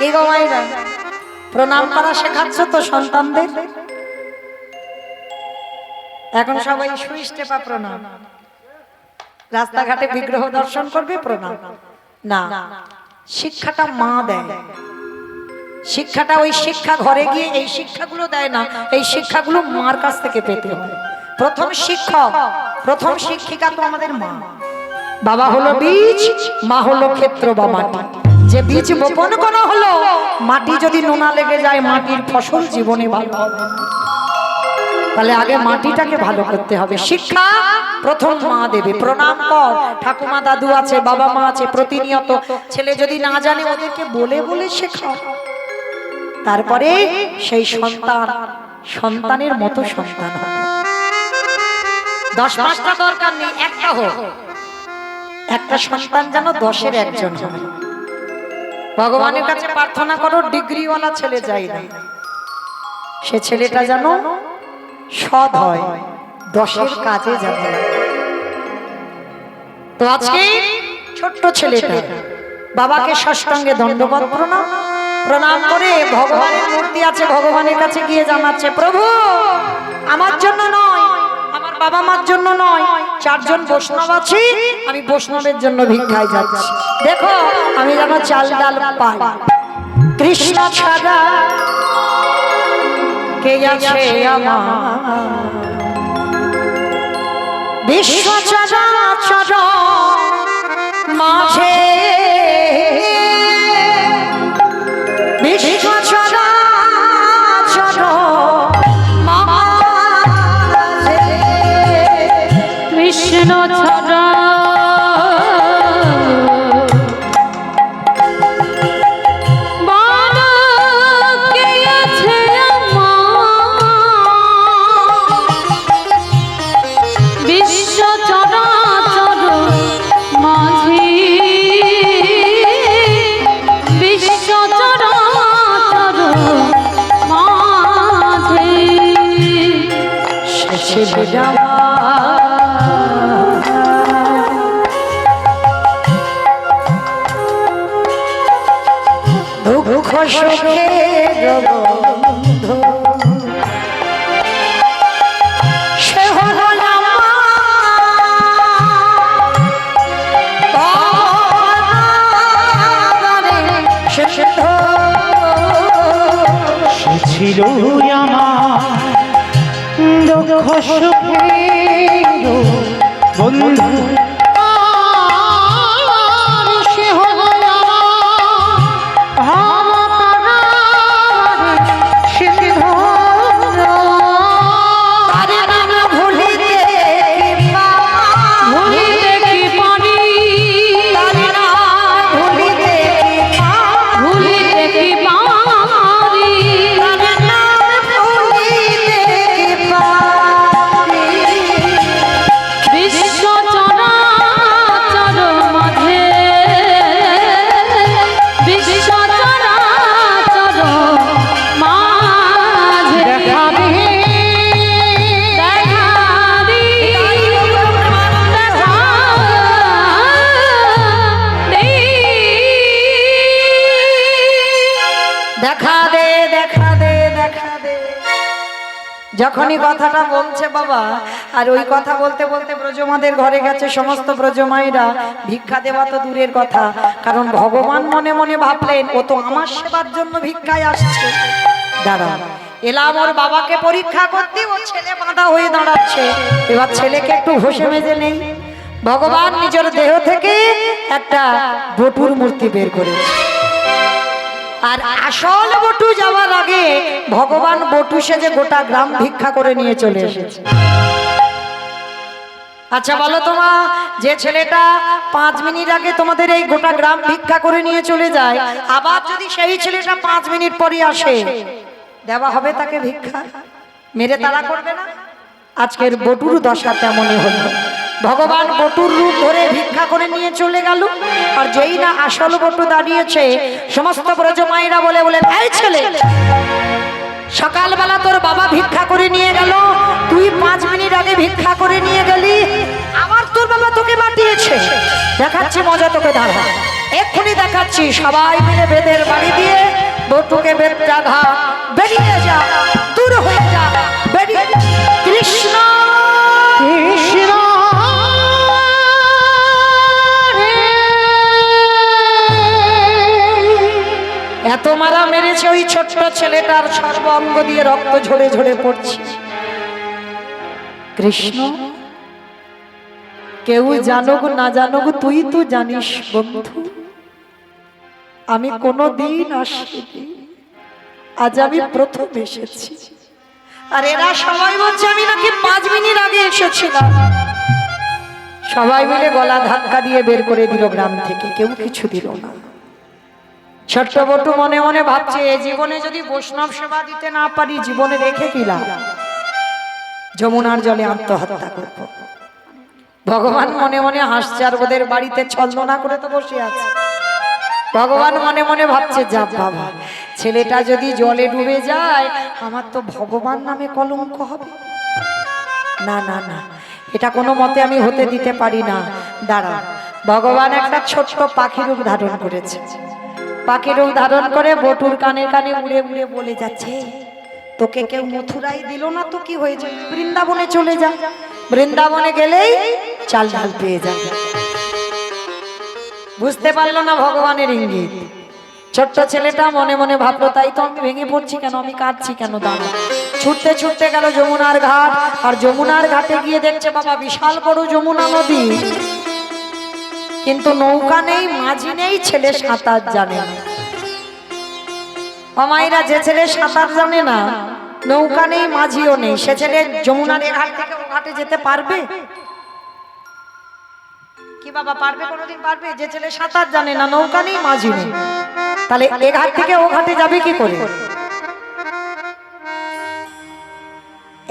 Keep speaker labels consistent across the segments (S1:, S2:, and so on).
S1: কি গো মায়েরা, প্রণাম করা শেখাচ্ছ তো সন্তানদের? এখন সবাই সুই স্টেপা প্রণাম, রাস্তাঘাটে বিগ্রহ দর্শন করবে প্রণাম না। শিক্ষাটা মা দেয়, শিক্ষাটা ওই শিক্ষা ঘরে গিয়ে এই শিক্ষাগুলো দেয় না, এই শিক্ষাগুলো মার কাছ থেকে পেতে হয়। প্রথম শিক্ষক, প্রথম শিক্ষিকা তো আমাদের মা। বাবা হলো বীজ, মা হলো ক্ষেত্র বা মাটি। যে বীজ বপন করা হলো, মাটি যদি নোনা লেগে যায় মাটির ফসল জীবনে ভালো হবে না। তাহলে আগে মাটিটাকে ভালো করতে হবে। শিক্ষা প্রথম মা দেবে। প্রণাম কর, ঠাকুমা দাদু আছে, বাবা মা আছে, প্রতিনিয়ত ছেলে যদি না জানে ওদেরকে বলে বলে শেখাও। তারপরে সেই সন্তান সন্তানের মতো সন্তান হবে। 10-5টা দরকার নেই, একটা হোক। একটা সন্তান যেন 10-এর একজন হয়। ভগবানের কাছে প্রার্থনা করো ডিগ্রিওয়ালা ছেলে চাই না, সে ছেলেটা যেন সৎ হয়, 10-এর কাজে যাবে। তো আজকে ছোট্ট ছেলেটা বাবাকে ষষ্ঠাঙ্গে দণ্ডবত প্রণাম প্রণাম করে ভগবানের মূর্তি আছে, ভগবানের কাছে গিয়ে জানাচ্ছে, প্রভু আমার জন্য নয়, আমার বাবা মার জন্য নয়, 4 জন বৈষ্ণব আছি, আমি বৈষ্ণবের জন্য ভিক্ষায় যাচ্ছি। দেখো আমি যেন চাল ডাল পাই। কৃষ্ণ ছাড়া কে আছে আমার, বিশ্ব চরাচর মাঝে, বিশ্ব চরাচর মাঝে,
S2: কৃষ্ণ ছাড়া
S1: দুঃখ সুখের বন্ধু সে হলো সে
S2: ছিল আমার দুঃখ সুখের বন্ধু, সে হলো
S1: যখনই কথাটা বলছে বাবা, আর ওই কথা বলতে বলতে ব্রজমাদের ঘরে গেছে সমস্ত ব্রজমাইরা। ভিক্ষা দেওয়া তো দূরের কথা, কারণ ভগবান মনে মনে ভাবলেন ও তো আমার সেবার জন্য ভিক্ষায় আসছে। দাঁড়া, এলাম ওর বাবাকে পরীক্ষা করতে, ও ছেলে বাঁধা হয়ে দাঁড়াচ্ছে, এবার ছেলেকে একটু ঘষে মেজে নেই। ভগবান নিজের দেহ থেকে একটা বটুর মূর্তি বের করেছে, আর আসল বটু যাওয়ার আগে ভগবান বটু সেজে গোটা গ্রাম ভিক্ষা করে নিয়ে চলে এসেছে। আচ্ছা বলো তোমা, যে ছেলেটা 5 মিনিট আগে তোমাদের এই গোটা গ্রাম ভিক্ষা করে নিয়ে চলে যায়, আবার যদি সেই ছেলেটা 5 মিনিট পরই আসে, দেওয়া হবে তাকে ভিক্ষা? মেরে তাড়া করবে না? আজকের বটুর দশা তেমনই হলো। ভগবান বটুর রূপ ধরে ভিক্ষা করে নিয়ে চলে গেল, আর যেই না আসল বটু দাঁড়িয়েছে, সমস্ত ব্রজমাইরা বলে বলে, এই ছেলে, সকালবেলা তোর বাবা ভিক্ষা করে নিয়ে গেল, তুই 5 মিনিট আগে ভিক্ষা করে নিয়ে গেলি, আবার তোর বাবা তোকে মাটিয়েছে। দেখাচ্ছি মজা তোকে, দাঁড়া এক্ষুনি দেখাচ্ছি। সবাই মিলে বেদের বাড়ি দিয়ে এত মারা মেরেছে ওই ছোট্ট ছেলেটার সর্ব অঙ্গ দিয়ে রক্ত ঝরে ঝরে পড়ছে। কৃষ্ণ, কেউ জানুক না জানুক তুই তো জানিস বন্ধু, আমি কোনোদিন আসিনি, আজ আমি প্রথম এসেছি। আর এরা সবাই বলছে আমি নাকি 5 মিনিট আগে এসেছিলাম। সবাই মিলে গলা ধাক্কা দিয়ে বের করে দিল গ্রাম থেকে, কেউ কিছু দিল না। ছোট্ট বটু মনে মনে ভাবছে এ জীবনে যদি বৈষ্ণব সেবা দিতে না পারি, জীবনে রেখে কি লাভ, যমুনার জলে আত্মহত্যা করব। ভগবান মনে মনে হাসছে, আর ওদের বাড়িতে ছলনা করে তো বসে আছে। ভগবান মনে মনে ভাবছে যা বাবা, ছেলেটা যদি জলে ডুবে যায় আমার তো ভগবান নামে কলঙ্ক হবে। না না না, এটা কোনো মতে আমি হতে দিতে পারি না। দাঁড়া, ভগবান একটা ছোট্ট পাখি রূপ ধারণ করেছে। পাখি রূপ ধারণ করে বটুর কানে কানে উড়ে উড়ে বলে যাচ্ছে, তোকে কেউ মথুরাই দিল না তো কি হয়েছে, বৃন্দাবনে চলে যা, বৃন্দাবনে গেলেই চাল ঢাল পেয়ে যাবে। বুঝতে পারলো না ভগবানের ইঙ্গিত। ছোট্ট ছেলেটা মনে মনে ভাবলো তাই তো আমি ভেঙে পড়ছি কেন, আমি কাঁদছি কেন। দাঁড়া, ছুটতে ছুটতে গেল যমুনার ঘাট। আর যমুনার ঘাটে গিয়ে দেখছে বাবা বিশাল বড় যমুনা নদী, কিন্তু নৌকা নেই, মাঝি নেই, ছেলে সাঁতার জানে না। অমাইরা, যে ছেলে সাঁতার জানে না, নৌকা নেই, মাঝিও নেই, সে ছেলে যমুনার এ ঘাট থেকে ও ঘাটে যেতে পারবে কি বাবা? পারবে? কোনোদিন পারবে? যে ছেলে সাঁতার জানে না, নৌকা নেই, মাঝি নেই, তাহলে এ ঘাট থেকে ও ঘাটে যাবে কি করে?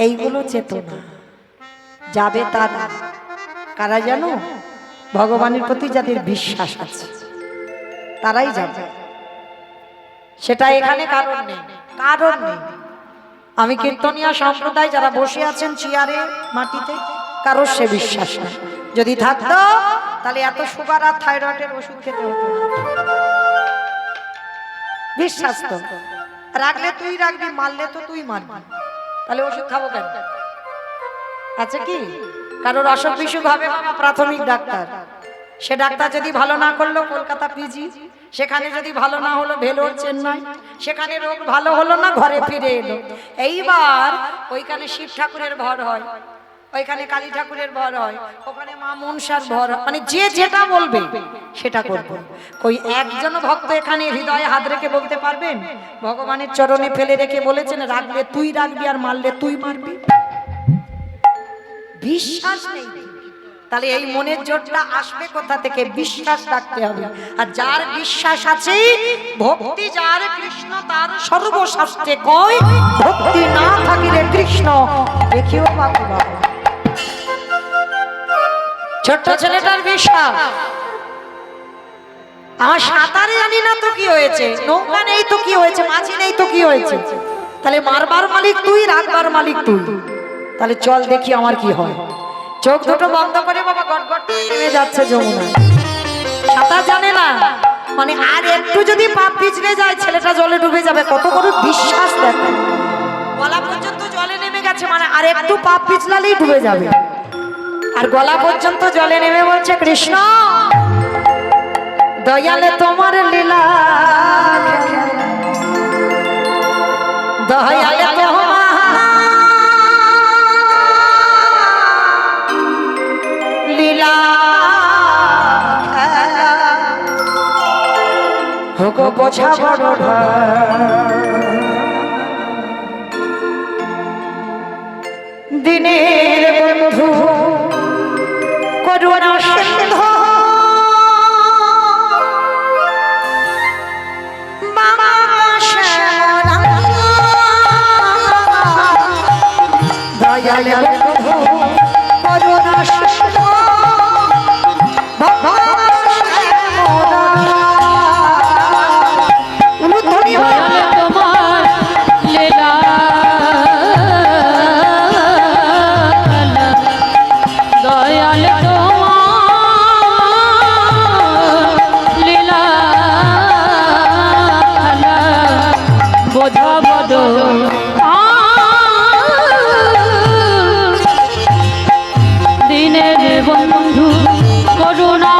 S1: এইগুলো চেতনা যাবে তারা কারা জানো? ভগবানের প্রতি যাদের বিশ্বাস আছে তারাই যাবে। সেটা এখানে কারণ নেই, কারণ নেই। আমি কীর্তনিয়া সম্প্রদায় যারা বসে আছেন চেয়ারে মাটিতে, কারোর সে বিশ্বাস নেই। যদি থাকতো তাহলে এত সুগার আর থাইরয়েডের ওষুধ খেতে হতো না। বিশ্বাস তো রাখলে তুই রাখবি, মারলে তো তুই মারবি, তাহলে ওষুধ খাবো কেন? আচ্ছা কি কারোর অসুখ বিসুখ হবে বাবা, প্রাথমিক ডাক্তার, সে ডাক্তার যদি ভালো না করলো কলকাতা পিজি, সেখানে যদি ভালো না হলো ভেলোর চেন্নাই, সেখানে রোগ ভালো হলো না, ঘরে ফিরে এলো। এইবার ওইখানে শিব ঠাকুরের ভর হয়, ওইখানে কালী ঠাকুরের ভর হয়, ওখানে মা মনসার ভর হয়, মানে যে যেটা বলবে সেটা করবে। কই একজন ভক্ত এখানে হৃদয়ে হাত রেখে বলতে পারবেন ভগবানের চরণে ফেলে রেখে বলেছেন রাখলে তুই রাখবি আর মারলে তুই মারবি? বিশ্বাস নেই। তাহলে এই মনের জোরটা আসবে কোথা থেকে? বিশ্বাস রাখতে হবে। আর যার বিশ্বাস আছে, ভক্তি যার কৃষ্ণ তার সর্বশাস্ত্রে কয়, ভক্তি না থাকিলে কৃষ্ণ দেখিও পাবো বাবা। ছোট্ট ছেলেটার বিশ্বাস, আমার সাঁতারে জানি না তো কি হয়েছে, নৌকা নেই তো কি হয়েছে, মাঝি নেই তো কি হয়েছে, তাহলে মারবার মালিক তুই, রাখবার মালিক তুই, তাহলে চল দেখি আমার কি হয়। চোখ দুটো বন্ধ করে বাবা গটগট নেমে যাচ্ছে যমুনায়। সাঁতার জানে না, মানে আর একটু যদি পা পিছলে যায় ছেলেটা জলে ডুবে যাবে। কত বড় বিশ্বাস দেখো, গলা পর্যন্ত জলে নেমে গেছে, মানে আর একটু পা পিছলালেই ডুবে যাবে। আর গলা পর্যন্ত জলে নেমে বলছে কৃষ্ণ দয়ালে তোমার লীলা, দয়ালে তোমার লীলা, হোক বোঝা বড় দিনের বন্ধু করুণা সিন্ধু দয়ালে বন্ধু করুণা সিন্ধু
S2: দিনের বন্ধু করুণা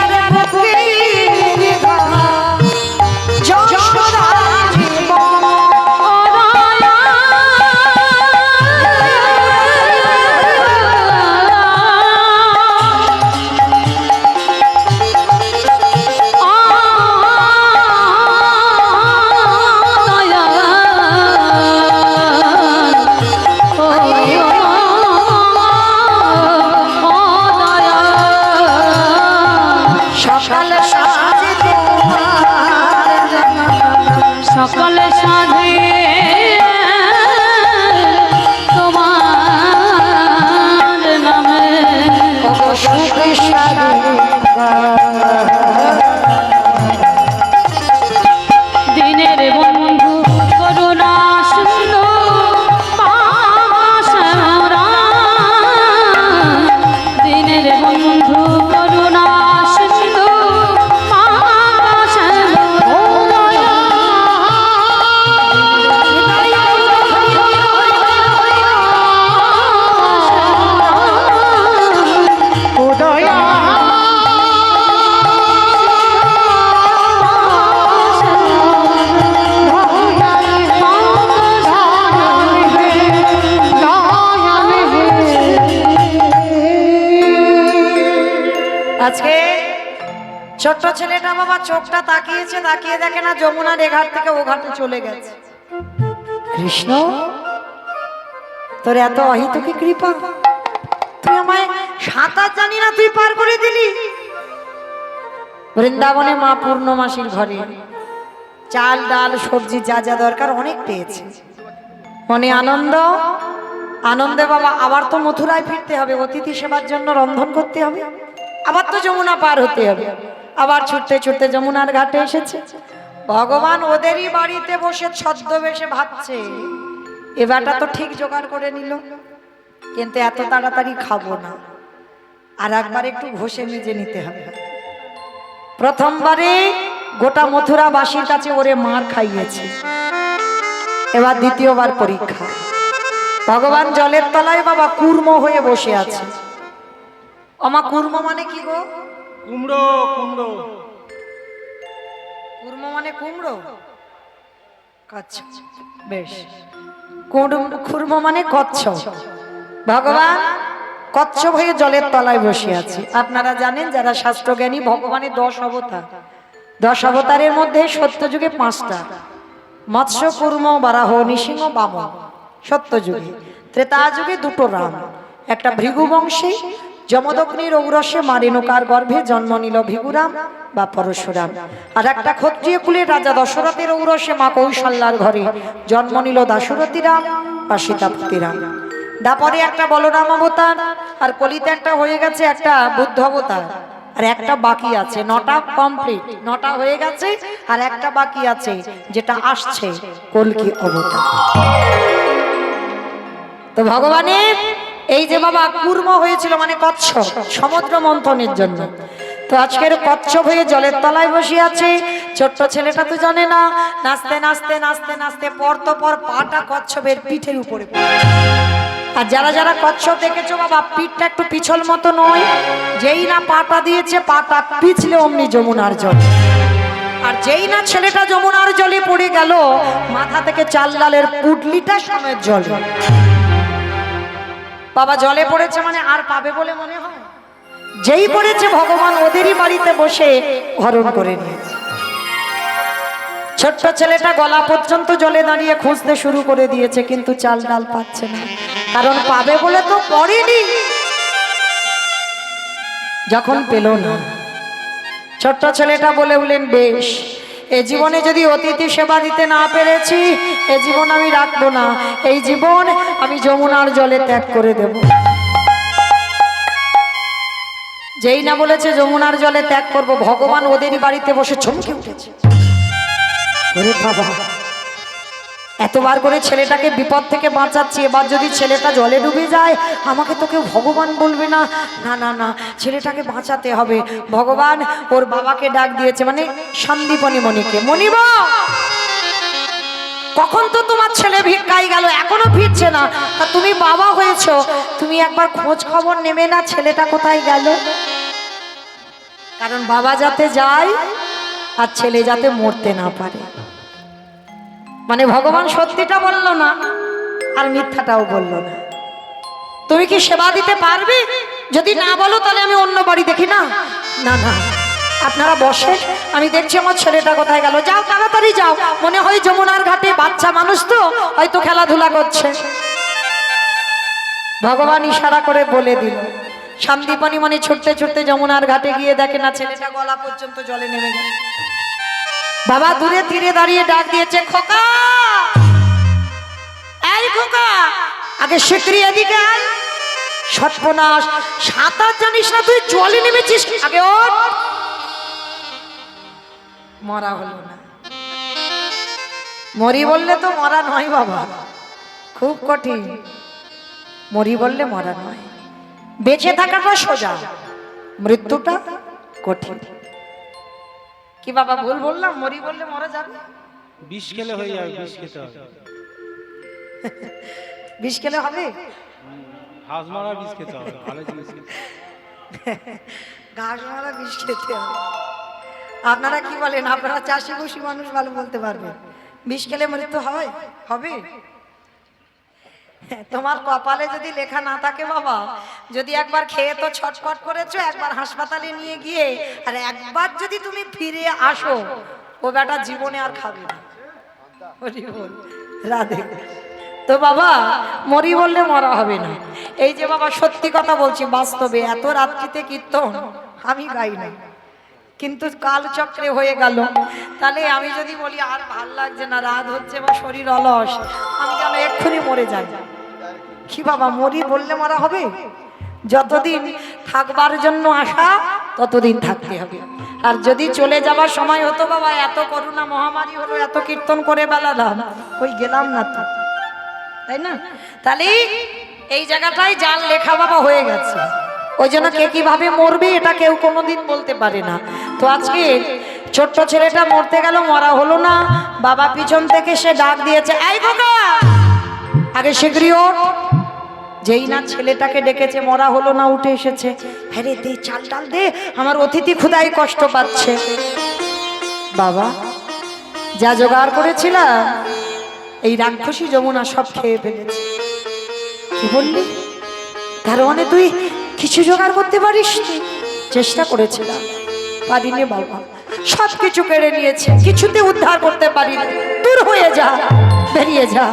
S1: আর ফকির ঘর যশোদা জীবন
S2: সকলে সাধে তোমার নামে দিনের বন্ধু করুণা সিন্ধু পাশরা দিনের বন্ধু করুণা সিন্ধু
S1: আজকে ছোট্ট ছেলেটা বাবা চোখটা তাকিয়েছে, তাকিয়ে দেখে না যমুনার এ ঘাট থেকে ও ঘাটে চলে গেছে। কৃষ্ণ, তোর এত অহিতকি কৃপা, তুই আমায় সাঁতার জানি না তুই পার করে দিলি। বৃন্দাবনে মা পূর্ণমাসীর ঘরে চাল ডাল সবজি যা যা দরকার অনেক পেয়েছে, মনে আনন্দ। আনন্দে বাবা আবার তো মথুরায় ফিরতে হবে, অতিথি সেবার জন্য রন্ধন করতে হবে, আবার তো যমুনা পার হতে হবে। আবার ছুটতে ছুটতে যমুনার ঘাটে এসেছে। ভগবান ওদেরই বাড়িতে বসে ছদ্মবেশে ভাবছে, এবারটা তো ঠিক জোগাড় করে নিল, কিন্তু এত তাড়াতাড়ি খাবো না, আর একবার একটু ঘষে মেজে নিতে হবে। প্রথমবারে গোটা মথুরাবাসীর কাছে ওরে মার খাইয়েছে, এবার দ্বিতীয়বার পরীক্ষা। ভগবান জলের তলায় বাবা কুর্ম হয়ে বসে আছে। আমা কুর্ম মানে কি গো?
S2: কুমড়ো। কুমড়ো
S1: কুর্ম মানে কুমড়ো। আচ্ছা বেশ, কুর্ম মানে কচ্ছপ। ভগবান কচ্ছপ হয়ে জলের তলায় বসে আছে। আপনারা জানেন যারা শাস্ত্রজ্ঞানী, ভগবানের 10 অবতার। 10 অবতারের মধ্যে সত্যযুগে 5টা, মৎস্য, কুর্ম, বারাহ, নৃসিংহ, বামন সত্যযুগে। ত্রেতা যুগে 2টো রাম, একটা ভৃগু বংশী যমদগ্নির ঔরসে মা রেণুকার গর্ভে জন্ম নিল ভৃগুরাম বা পরশুরাম, আর একটা ক্ষত্রিয় কুলের রাজা দশরথের ঔরসে মা কৌশল্যার ঘরে জন্ম নিল দাশরথী রাম বা সীতাপতি রাম। তারপরে একটা বলরাম অবতার, আর কলিতে একটা হয়ে গেছে একটা বুদ্ধ অবতার, আর একটা বাকি আছে। 9টা কমপ্লিট, 9টা হয়ে গেছে, আর একটা বাকি আছে যেটা আসছে, কলকি অবতার। তো ভগবানের এই যে বাবা কুর্ম হয়েছিল মানে কচ্ছপ, সমুদ্র মন্থনের জন্য। তো আজকের কচ্ছপ হয়ে জলের তলায় বসে আছে। ছোট্ট ছেলেটা তো জানে না, নাচতে নাচতে নাচতে নাচতে পর তো পর পাটা কচ্ছপের পিঠের উপরে পড়ে। আর যারা যারা কচ্ছপ দেখেছো বাবা, পিঠটা একটু পিছল মতো নয়, যেই না পাটা দিয়েছে পাটা পিছলে অমনি যমুনার জল। আর যেই না ছেলেটা যমুনার জলে পড়ে গেল, মাথা থেকে চাল ডালের পুটলিটা সমেত জল। বাবা জলে পড়েছে মানে আর পাবে বলে মনে হয়? যেই পড়েছে ভগবান ওদেরই বাড়িতে বসে হরণ করে নিয়েছে। ছোট্ট ছেলেটা গলা পর্যন্ত জলে দাঁড়িয়ে খুঁজতে শুরু করে দিয়েছে, কিন্তু চাল ডাল পাচ্ছে না, কারণ পাবে বলে তো পড়েনি। যখন পেল না, ছোট্ট ছেলেটা বলে উঠলেন, বেশ, এ জীবনে যদি অতিথি সেবা দিতে না পেরেছি, এ জীবন আমি রাখবো না, এই জীবন আমি যমুনার জলে ত্যাগ করে দেব। যেই না বলেছে যমুনার জলে ত্যাগ করব, ভগবান ওদেরই বাড়িতে বসে চমকে উঠেছে। ওরে বাবা, এতবার করে ছেলেটাকে বিপদ থেকে বাঁচাচ্ছি, এবার যদি ছেলেটা জলে ডুবে যায় আমাকে তো কেউ ভগবান বলবে না। না না না, ছেলেটাকে বাঁচাতে হবে। ভগবান ওর বাবাকে ডাক দিয়েছে, মানে সন্দীপনী মণিকে। মণিব, কখন তো তোমার ছেলে ভিক্ষায় গেল, এখনো ফিরছে না, তা তুমি বাবা হয়েছো, তুমি একবার খোঁজ খবর নেবে না ছেলেটা কোথায় গেল? কারণ বাবা যাতে যায় আর ছেলে যাতে মরতে না পারে। মানে ভগবান সত্যিটা বলল না আর মিথ্যাটাও বলল না। তুমি কি সেবা দিতে পারবে? যদি না বলো তাহলে আমি অন্য বাড়ি দেখি। না না না, আপনারা বসে, আমি দেখছি আমার ছেলেটা কোথায় গেল। যাও তাড়াতাড়ি যাও, মনে হয় যমুনার ঘাটে বাচ্চা মানুষ তো হয়তো খেলাধুলা করছে। ভগবান ইশারা করে বলে দিল। শান্তিপানি মানে ছুটতে ছুটতে যমুনার ঘাটে গিয়ে দেখে না ছেলেটা গলা পর্যন্ত জলে নেমে গেছে। বাবা দূরে তীরে দাঁড়িয়ে ডাক দিয়েছে, খোকা, এই খোকা, আগে শিগগিরি এদিকে আয়। সর্বনাশ, সাঁতার জানিস না তুই, জলে নেমেছিস, আগে ওঠ। মরা হলো না। মরি বললে তো মরা নয় বাবা, খুব কঠিন। মরি বললে মরা নয়, বেঁচে থাকাটা সোজা, মৃত্যুটা কঠিন। কি বাবা ভুল বললাম? মরি বললে মরা যাবে?
S2: বিষ খেলে হয়ে যাবে, বিষ খেতে হবে।
S1: বিষ খেলে হবে?
S2: ঘাস মারা বিষ খেতে হবে, ভালো জিনিস খেতে।
S1: ঘাস মারা বিষ খেতে হবে। আপনারা কি বলেন? আপনারা চাষি বসি মানুষ ভালো বলতে পারবেন। বিষ খেলে মৃত্যু হয়? হবে? তোমার কপালে যদি লেখা না থাকে বাবা, যদি একবার খেয়ে তো ছটফট করেছো, একবার হাসপাতালে নিয়ে গিয়ে আর একবার যদি তুমি ফিরে আসো, ও বেটা জীবনে আর খাবে না। রাধে। তো বাবা মরি বললে মরা হবে না। এই যে বাবা সত্যি কথা বলছি, বাস্তবে এত রাত্রিতে কীর্তন আমি গাই না, কিন্তু কালচক্রে হয়ে গেল। তাহলে আমি যদি বলি আর ভাল লাগছে না, রাত হচ্ছে বা শরীর অলস, আমি যেন এক্ষুনি মরে যাই। কি বাবা মরি বললে মরা হবে? যতদিন থাকবার জন্য আসা ততদিন থাকতে হবে। আর যদি চলে যাবার সময় হতো বাবা, এত করোনা মহামারী হলো, এত কীর্তন করে বেলালাম, ওই গেলাম না তো, তাই না? তাহলে এই জায়গাটায় জাল লেখা বাবা হয়ে গেছে। ওই জন্য কে কিভাবে মরবে এটা কেউ কোনোদিন বলতে পারে না। তো আজকে ছোট্ট ছেলেটা মরতে গেল, মরা হলো না। বাবা পিছন থেকে সে ডাক দিয়েছে, এই খোকা, আগে শিগগিরি ওঠ। যেই না ছেলেটাকে ডেকেছে, মরা হলো না, উঠে এসেছে। হ্যাঁ রে, দে চাল ডাল দে, আমার অতিথি ক্ষুধায় কষ্ট পাচ্ছে। বাবা যা জোগাড় করেছিলাম এই রাক্ষসী যমুনা সব খেয়ে ফেলেছে। কি বললি? তার মানে তুই কিছু জোগাড় করতে পারিস? চেষ্টা করেছিলাম, পারিনি বাবা, সব কিছু কেড়ে নিয়েছে, কিছুতে উদ্ধার করতে পারিনি। দূর হয়ে যা, বেরিয়ে যা।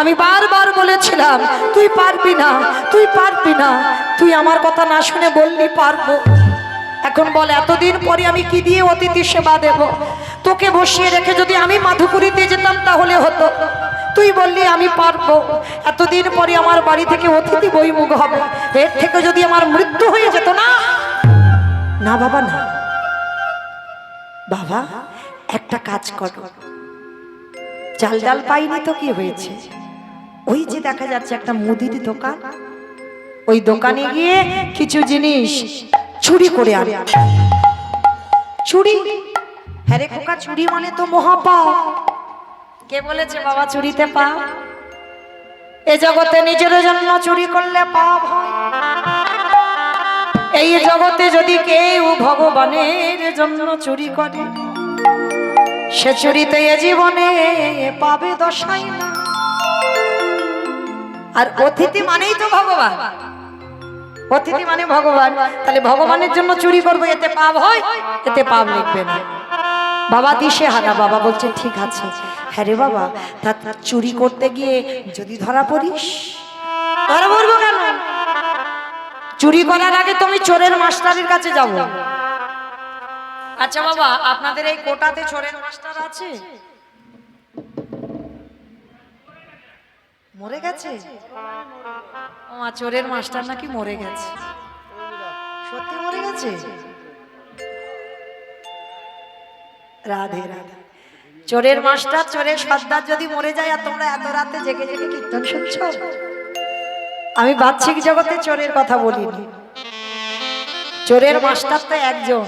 S1: আমি বারবার বলেছিলাম তুই পারবি না, তুই পারবি না। তুই আমার কথা না শুনে বললি পারবো। এখন বল, এতদিন পরে আমি কি দিয়ে অতিথি সেবা দেব? তোকে বসিয়ে রেখে যদি আমি মাধুপুরীতে যেতাম তাহলে হতো। তুই বললি আমি পারবো। এতদিন পরে আমার বাড়ি থেকে অতিথি বহির্মুখ হবে, এর থেকে যদি আমার মৃত্যু হয়ে যেত না। না বাবা না, বাবা একটা কাজ করো। চাল ডাল পাইনি তো কি হয়েছে? ওই যে দেখা যাচ্ছে একটা মুদির দোকান, ওই দোকানে গিয়ে কিছু জিনিস চুরি করে আন। চুরি? হ্যাঁ রে খোকা, চুরি মানে তো মহাপাপ। কে বলেছে বাবা চুরিতে পাপ? এ জগতে নিজের জন্য চুরি করলে পাপ হয়। এই জগতে যদি কেউ ভগবানের জন্য চুরি করে, সে চুরিতে এ জীবনে পাবে দশাই না। আর অতিথি মানেই তো ভগবান, অতিথি মানে ভগবান। তাহলে ভগবানের জন্য চুরি করবো, এতে পাপ হয়? এতে পাপ লিখবে না। বাবা দিশে হারা। বাবা বলছে ঠিক আছে। হ্যাঁ রে বাবা, তা চুরি করতে গিয়ে যদি ধরা পড়িস? ধরা পড়বো কেন? চুরি করার আগে তো আমি চোরের মাস্টারের কাছে যাব। আচ্ছা বাবা, আপনাদের এই কোটাতে চোরের মাস্টার আছে? মরে গেছে? ও চোরের মাস্টার নাকি মরে গেছে? সত্যি মরে গেছে? রাধে রাধে। চোরের মাস্টার, চোরের সর্দার যদি মরে যায় আর তোমরা এত রাতে জেগে জেগে কীর্তন শুনছো? আমি বাহ্যিক জগতে চোরের কথা বলিনি। চোরের মাস্টার তো একজন।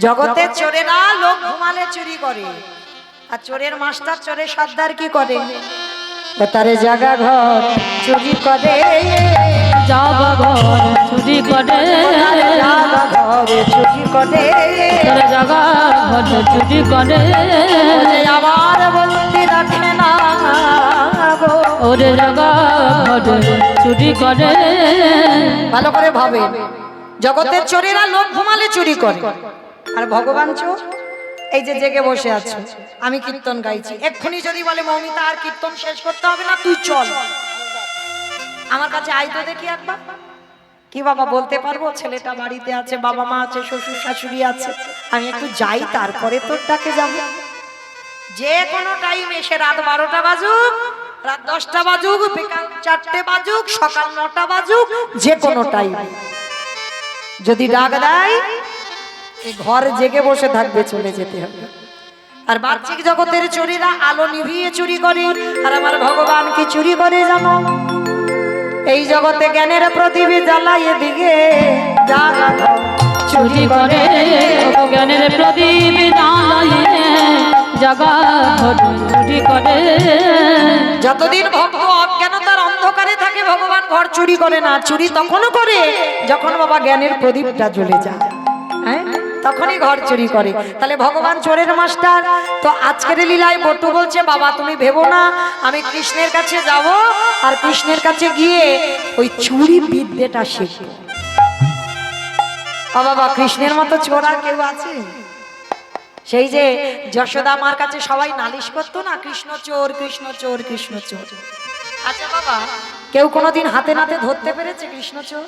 S1: জগতে চোরেরা লোক ঘুমালে চুরি করে, আর চোরের মাস্টার, চোরের সর্দার কি করে? তারে জাগা ঘর চুরি করে।
S3: যাবা ঘর চুরি করে
S1: জাগা ঘরে চুরি করে
S3: তোর জাগা ঘর চুরি করে
S1: ওরে আমার বন্দি রাখে না গো।
S3: ওরে জাগা ঘর চুরি করে
S1: ভালো করে ভাবে, জগতের চোরেরা লোক ঘুমালে চুরি করে, আর ভগবান চোর এই যে জেগে বসে আছে। আমি কীর্তন গাইছি, এক্ষুনি যদি বলে মৌমিতা আর কীর্তন শেষ করতে হবে না, তুই চল আমার কাছে আয় তো দেখি একবার। কি বাবা বলতে পারবো, ছেলেটা বাড়িতে আছে, বাবা মা আছে, শ্বশুর শাশুড়ি আছে, আমি একটু যাই তারপরে তোর ডাকে যাবো। যে কোনো টাইম এসে, রাত 12টা বাজুক, রাত 10টা বাজুক, বিকাল 4টে বাজুক, সকাল 9টা বাজুক, যে কোনো টাইম যদি ডাক দেয় এই ঘর জেগে বসে থাকবে, চলে যেতে হবে। আর বাহ্যিক জগতের চোরেরা আলো নিভিয়ে চুরি করে, আর আমার ভগবান কি চুরি করে জানো? এই জগতে জ্ঞানের প্রদীপ জ্বালাইয়ে দিকে জাগা ঘর
S3: চুরি করে জ্ঞানের প্রদীপ জ্বালাইয়ে জাগা ঘর চুরি করে
S1: যতদিন ভক্ত অজ্ঞানতার অন্ধকারে থাকে ভগবান ঘর চুরি করে না। চুরি তখনও করে যখন বাবা জ্ঞানের প্রদীপটা জ্বলে যায়, হ্যাঁ তখনই ঘর চুরি করে। তাহলে ভগবান চোরের মাস্টার। তো আজকের লীলায় বটু বলছে, বাবা তুমি ভেবো না, আমি কৃষ্ণের কাছে যাব, আর কৃষ্ণের কাছে গিয়ে ওই চুরি বিদ্যেটা শিখব। বাবা কৃষ্ণের মতো চোর আর কেউ আছে? সেই যে যশোদা মার কাছে সবাই নালিশ করতো না, কৃষ্ণ চোর কৃষ্ণ চোর কৃষ্ণ চোর। আচ্ছা বাবা, কেউ কোনোদিন হাতে নাতে ধরতে পেরেছে কৃষ্ণ চোর?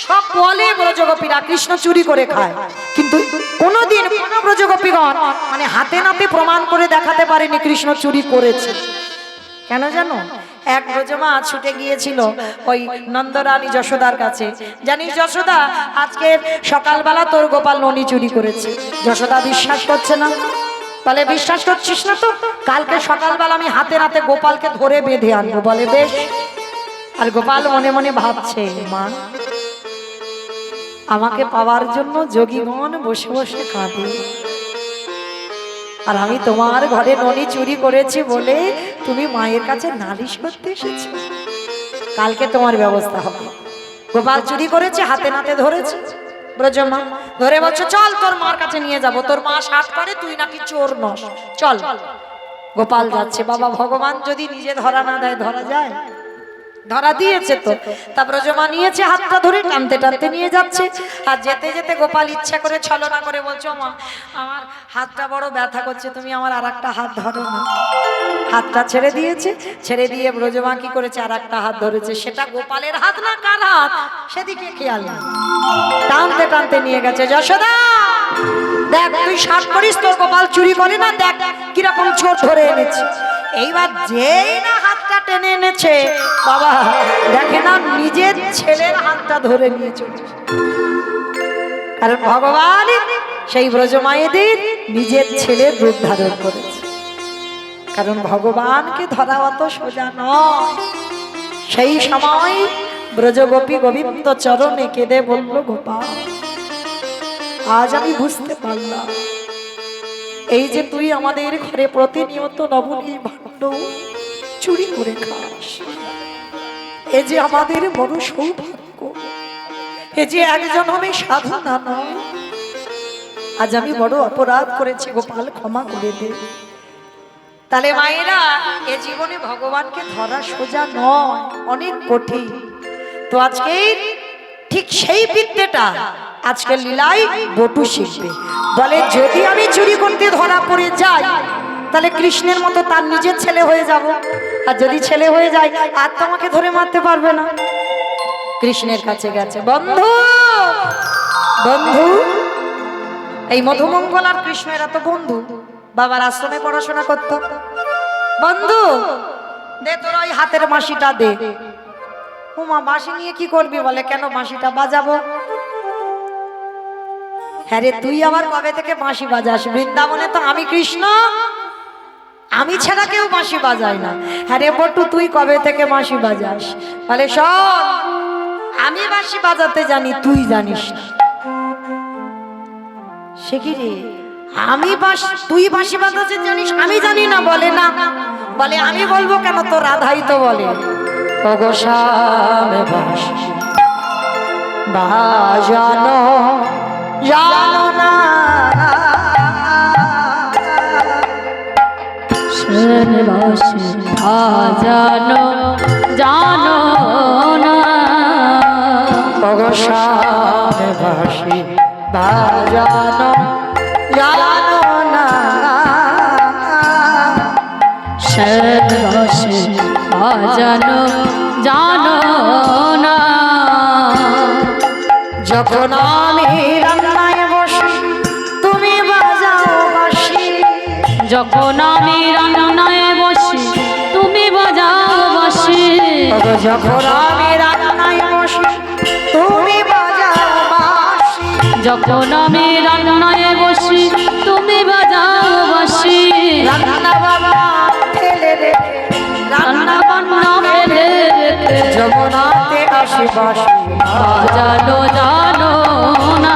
S1: সব বলে ব্রজগোপীরা কৃষ্ণ চুরি করে খায়, কিন্তু কোনোদিন কোন ব্রজগোপীগণ মানে হাতে নাতে প্রমাণ করে দেখাতে পারেনি কৃষ্ণ চুরি করেছে। কেন জানো? এক ব্রজমা ছুটে গিয়েছিল ওই নন্দরানী যশোদার কাছে, জানিস যশোদা আজকে সকালবেলা তোর গোপাল ননি চুরি করেছে। যশোদা বিশ্বাস করছে না, বলে বিশ্বাস করছিস না তো, কালকে সকালবেলা আমি হাতে নাতে গোপালকে ধরে বেঁধে আনবো। বলে বেশ। আর গোপাল মনে মনে ভাবছে, মা আমাকে পাওয়ার জন্য যোগীগণ বসে বসে কাঁদে, আর আমি তোমার ঘরে ননি চুরি করেছি বলে তুমি মায়ের কাছে নালিশ করতে এসেছো। কালকে তোমার ব্যবস্থা হবে। গোপাল চুরি করেছে, হাতে নাতে ধরেছে ব্রজমা, ধরে বলছে চল তোর মার কাছে নিয়ে যাব, তোর মা সাত করে তুই নাকি চোর নস, চল। গোপাল যাচ্ছে। বাবা ভগবান যদি নিজে ধরা না দেয়, ধরা যায়? ধরা দিয়েছে তো। তা ব্রজমা নিয়েছে, হাতটা ধরে টানতে টানতে নিয়ে যাচ্ছে। আর যেতে যেতে গোপাল ইচ্ছা করে ছলনা করে বলছো, মা আমার হাতটা বড় ব্যথা করছে, তুমি আমার আর একটা হাত ধরো না। হাতটা ছেড়ে দিয়েছে, ছেড়ে দিয়ে ব্রজমা কি করেছে, আর একটা হাত ধরেছে। সেটা গোপালের হাত না কার হাত সেদিকে খেয়াল না, টানতে টানতে নিয়ে গেছে। যশোদা দেখ তুই সাত করিস, তোর গোপাল চুরি করে না, দেখ কিরকম ছোট ধরে এনেছে। এইবার যেই না হাতটা টেনে এনেছে, বাবা দেখে না নিজের ছেলের হাতটা ধরে নিয়ে চলে। কারণ ভগবান সেই ব্রজমায়েদের নিজের ছেলের রূপ ধারণ করেছে। কারণ ভগবানকে ধরা অত সোজা নয়। সেই সময় ব্রজগোপী গোবিন্দ চরণে কেঁদে বলল, গোপাল আজ আমি বুঝতে পারলাম, এই যে তুই আমাদের ঘরে প্রতিনিয়ত নবনীল ভাণ্ড চুরি করে খাস, এ যে আমাদের বড় সৌভাগ্য, এ যে একজন আমি সাধনা নয়। আজ আমি বড় অপরাধ করেছি, গোপাল ক্ষমা করে দে। তাহলে মায়েরা, এ জীবনে ভগবানকে ধরা সোজা নয়, অনেক কঠিন। তো আজকে ঠিক সেই বিদ্যেটা আজকের লীলায় বটু শিখবে। বলে যদি আমি চুরি করতে ধরা পড়ে যাই, তাহলে কৃষ্ণের মতো তার নিজের ছেলে হয়ে যাব, আর যদি ছেলে হয়ে যায় আর তো আমাকে ধরে মারতে পারবে না। কৃষ্ণের কাছে গেছে। বন্ধু বন্ধু, এই মধুমঙ্গল আর কৃষ্ণ এরা তো বন্ধু, বাবার আশ্রমে পড়াশোনা করত। বন্ধু দে তোর ওই হাতের বাঁশিটা দে। উমা বাঁশি নিয়ে কি করবি? বলে কেন, বাঁশিটা বাজাবো। হ্যাঁ রে, তুই আবার কবে থেকে বাঁশি বাজাস? বৃন্দাবনে তো আমি কৃষ্ণ, আমি ছাড়া কেউ বাঁশি বাজায় না। হ্যাঁ রে বটু, তুই কবে থেকে বাঁশি বাজাস? বলে শোন, আমি বাঁশি বাজাতে জানি, তুই জানিস না। সে কি রে, আমি তুই বাঁশি বাজাতে জানিস, আমি জানি না? বলে না। বলে আমি বলবো কেন, তো রাধাই তো বলে। ওগো শ্যামে বাঁশি বাজানো জানো না,
S3: শ্যামে বাঁশি বাজানো জানো না,
S1: ওগো শ্যামে বাঁশি বাজানো জানো না,
S3: শ্যামে বাঁশি বাজানো জানো না।
S1: যখন আমি রান্নায় বসি তুমি বাজাও বাঁশি,
S3: যখন আমি রান্নায় বসি তুমি বাজাও বাঁশি,
S1: ওগো যখন আমি রান্নায় বসি তুমি বাজাও বাঁশি,
S3: যখন আমি রান্নায় বসি তুমি বাজাও বাঁশি,
S1: রান্না বান্না ফেলে রেখে
S3: রান্না বান্না ফেলে রেখে
S1: যমুনাতে আসি বাঁশি
S3: বাজানো জানো না,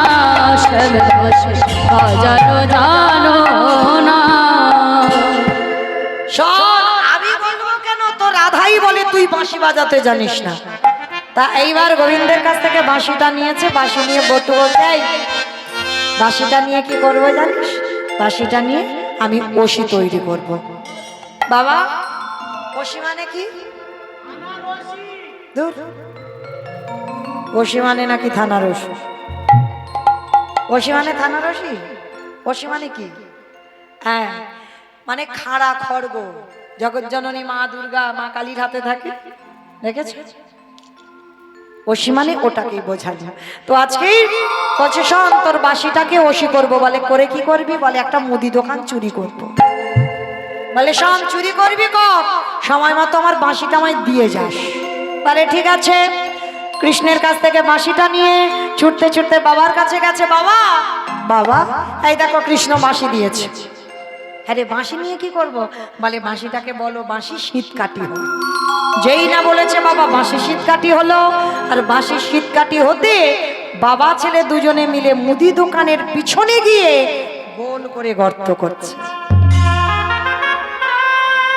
S3: শ্যামে বাঁশি বাজানো জানো না।
S1: শোন, আমি বলবো কেন, তো রাধাই বলে তুই বাঁশি বাজাতে জানিস না। তা এইবার গোবিন্দের কাছ থেকে বাঁশিটা নিয়েছে, বাঁশি নিয়ে বটু বলছে এই বাঁশিটা নিয়ে কি করবো জানিস, বাঁশিটা নিয়ে আমি ওষি তৈরি করব। বাবা ওষি মানে কি? দূর, ওষি মানে নাকি থানার ওষি? ওষি মানে থানার ওষি? ওষি মানে কি? হ্যাঁ, মানে খাড়া খড়গ জগৎজননী মা দুর্গা মা কালীর হাতে থাকে, দেখেছ? ওষি মানে ওটাকেই বোঝালি। তো আজকেই বলছে শোন তোর বাঁশিটাকে ওষি করব। বলে করে কি করবি? বলে একটা মুদি দোকান চুরি করব। বলে শোন চুরি করবি কর, সময় মতো আমার বাঁশিটা আমায় দিয়ে যাস। বলে ঠিক আছে। কৃষ্ণের কাছ থেকে বাঁশিটা নিয়ে ছুটতে ছুটতে বাবার কাছে গেছে। বাবা বাবা এই দেখো কৃষ্ণ বাঁশি দিয়েছে। আরে বাঁশি নিয়ে কি করব? বলে বাঁশিটাকে বলো বাঁশি শীত কাটি হলো। যেই না বলেছে বাবা বাঁশি শীত কাটি হলো, আর বাঁশি শীত কাটি হতে বাবা ছেলে দুজনে মিলে মুদি দোকানের পিছনে গিয়ে গোল করে গর্ত করছে।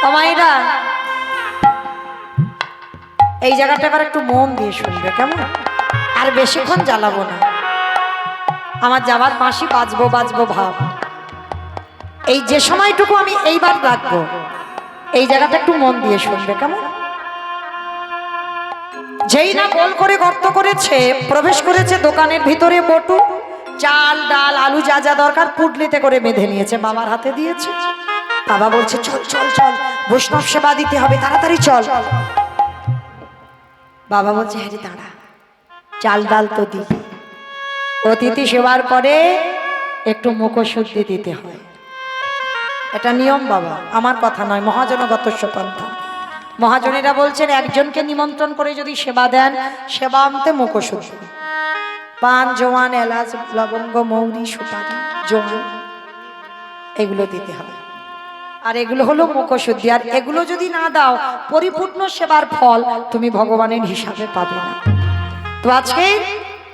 S1: আমাইরা এই জায়গাটা এবার একটু মন দিয়ে শুনবে কেমন? আর বেশিক্ষণ জ্বালাবো না, আমার যাবার বাঁশি বাজবো বাজবো ভাব। এই যে সময়টুকু আমি এইবার রাখবো, এই জায়গাটা একটু মন দিয়ে শুনবে কেমন? যেই না গোল করে গর্ত করেছে, প্রবেশ করেছে দোকানের ভিতরে বটু, চাল ডাল আলু যা যা দরকার পুটলিতে করে বেঁধে নিয়েছে, বাবার হাতে দিয়েছে। বাবা বলছে চল চল চল, বৈষ্ণব সেবা দিতে হবে, তাড়াতাড়ি চল। বাবা বলছে হ্যাঁ রে দাঁড়া, চাল ডাল তো দিবি, অতিথি সেবার পরে একটু মুখশুদ্ধি দিতে হয়, এটা নিয়ম বাবা, আমার কথা নয়, মহাজনগত পন্থা। মহাজনেরা বলছেন একজনকে নিমন্ত্রণ করে যদি সেবা দেন, সেবা আনতে মুখশুদ্ধি, পান জোয়ান এলাচ লবঙ্গ মৌরি সুপারি জোয়ান এগুলো দিতে হবে। আর এগুলো হলো মুখশুদ্ধি। আর এগুলো যদি না দাও, পরিপূর্ণ সেবার ফল তুমি ভগবানের হিসাবে পাবে না। তো আজকে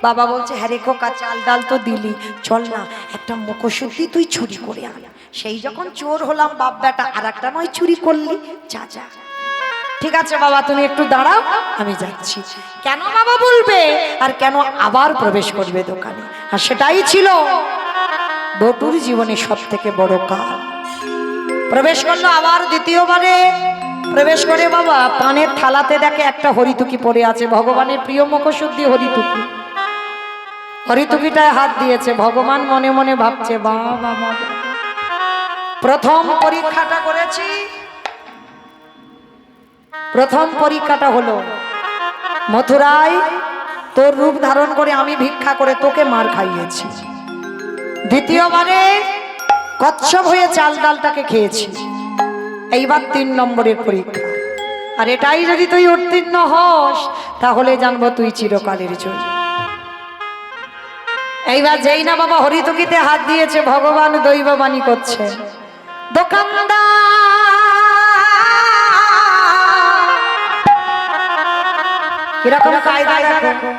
S1: বাবা বলছে হ্যাঁ রে খোকা, চাল ডাল তো দিলি, চল না একটা মুখশুদ্ধি তুই চুরি করে আন। সেই যখন চোর হলাম বাপ বেটা, আর একটা নয় চুরি করলি, যা যা। ঠিক আছে বাবা তুমি একটু দাঁড়াও, আমি যাচ্ছি। কেন বাবা বলবে, আর কেন আবার প্রবেশ করবে দোকানে? আর সেটাই ছিল বটুর জীবনে সব থেকে বড় কাল। প্রবেশ করলো আবার দ্বিতীয়বারে। প্রবেশ করে বাবা পানের থালাতে দেখে একটা হরিতুকি পড়ে আছে, ভগবানের প্রিয় মুখশুদ্ধি হরিতুকি। হরিতুকিটায় হাত দিয়েছে, ভগবান মনে মনে ভাবছে বাবা প্রথম পরীক্ষাটা করেছি, প্রথম পরীক্ষাটা হলো মথুরায় তোর রূপ ধারণ করে আমি ভিক্ষা করে তোকে মার খাইয়েছি, দ্বিতীয়বারে কচ্ছপ হয়ে চাল ডালটাকে খেয়েছি, এইবার 3 নম্বরের পরীক্ষা। আর এটাই যদি তুই উত্তীর্ণ হস, তাহলে জানবো তুই চিরকালের জন্য। এইবার যেই না বাবা হরিতুকিতে হাত দিয়েছে, ভগবান দৈববাণী করছে, দোকানদার কিরকম কায়দা দেখো,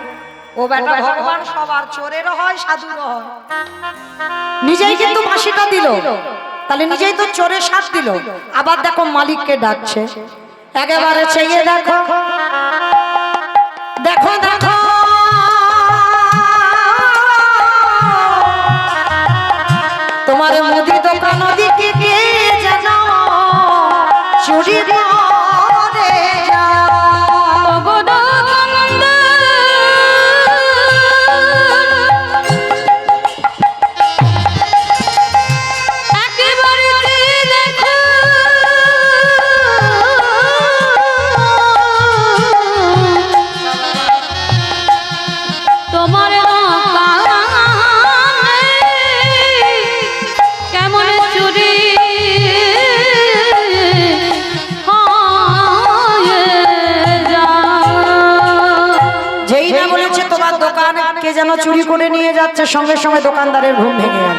S1: ও বেটা ভগবান সবার, চোরেরও হয় সাধুরও হয়। নিজেই কিন্তু বাঁশিটা দিল, তাহলে নিজেই তো চোরের সাথ দিল। আবার দেখো মালিককে ডাকছে, একেবারে চেয়ে দেখো দেখো দেখো তোমার মুদি দোকান দিকে কে যেন চুরি করে
S3: তোমার কেমন চুরি
S1: যেই না বলেছে তোমার দোকান কে যেন চুরি করে নিয়ে যাচ্ছে, সঙ্গে সঙ্গে দোকানদারের ঘুম ভেঙে গেল।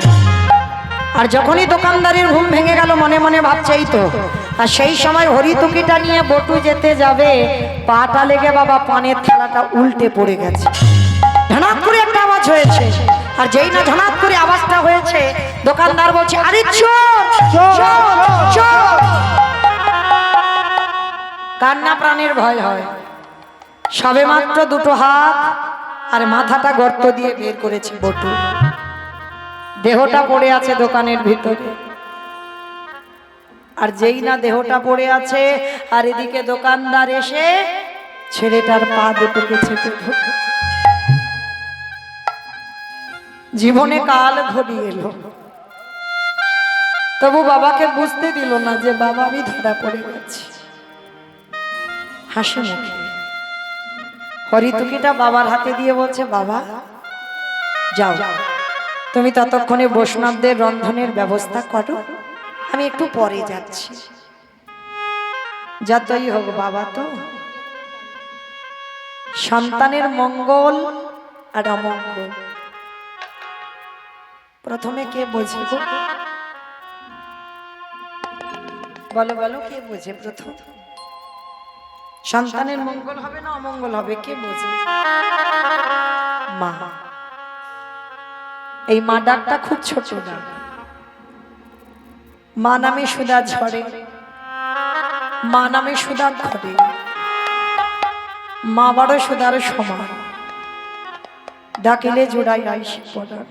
S1: আর যখনই দোকানদারের ঘুম ভেঙে গেল মনে মনে ভাবছেই তো, আর সেই সময় হরিতুকিটা নিয়ে বটু যেতে যাবে, পাটা লেগে বাবা পানের থালাটা উল্টে পড়ে গেছে। ঝনাত করে একটা আওয়াজ হয়েছে, আর যেই না ঝনাত করে আওয়াজটা হয়েছে দোকানদার বলছে আরে চোর চোর চোর। কান্না প্রাণের ভয় হয়। সবে মাত্র দুটো হাত আর মাথাটা গর্ত দিয়ে বের করেছে বটু, দেহটা পড়ে আছে দোকানের ভিতরে। আর যেই না দেহটা পড়ে আছে আর এদিকে দোকানদার এসে ছেলেটার পা দুটোকে চেপে ধরল। জীবনে কাল ঘড়িয়ে এলো, তবু বাবাকে বুঝতে দিল না যে বাবা আমি ধরা পড়ে গেছি। হাসি মুখে হরিতুকিটা বাবার হাতে দিয়ে বলছে বাবা যাও, তুমি ততক্ষণে বৈষ্ণবদের রন্ধনের ব্যবস্থা করো, আমি একটু পরে যাচ্ছি। যতই হোক বাবা তো সন্তানের মঙ্গল আর অমঙ্গল প্রথমে কে বোঝে গো? বলো বলো, কে বোঝে প্রথম? সন্তানের মঙ্গল হবে না অমঙ্গল হবে কে বোঝে? মা। এই মা ডাকটা খুব ছোট না। মা নামে সুধা ঝরে, মা নামে সুধা ঘরে, মা বড় সুধার সমান, ডাকিলে জোড়াই আইসে পড়ার।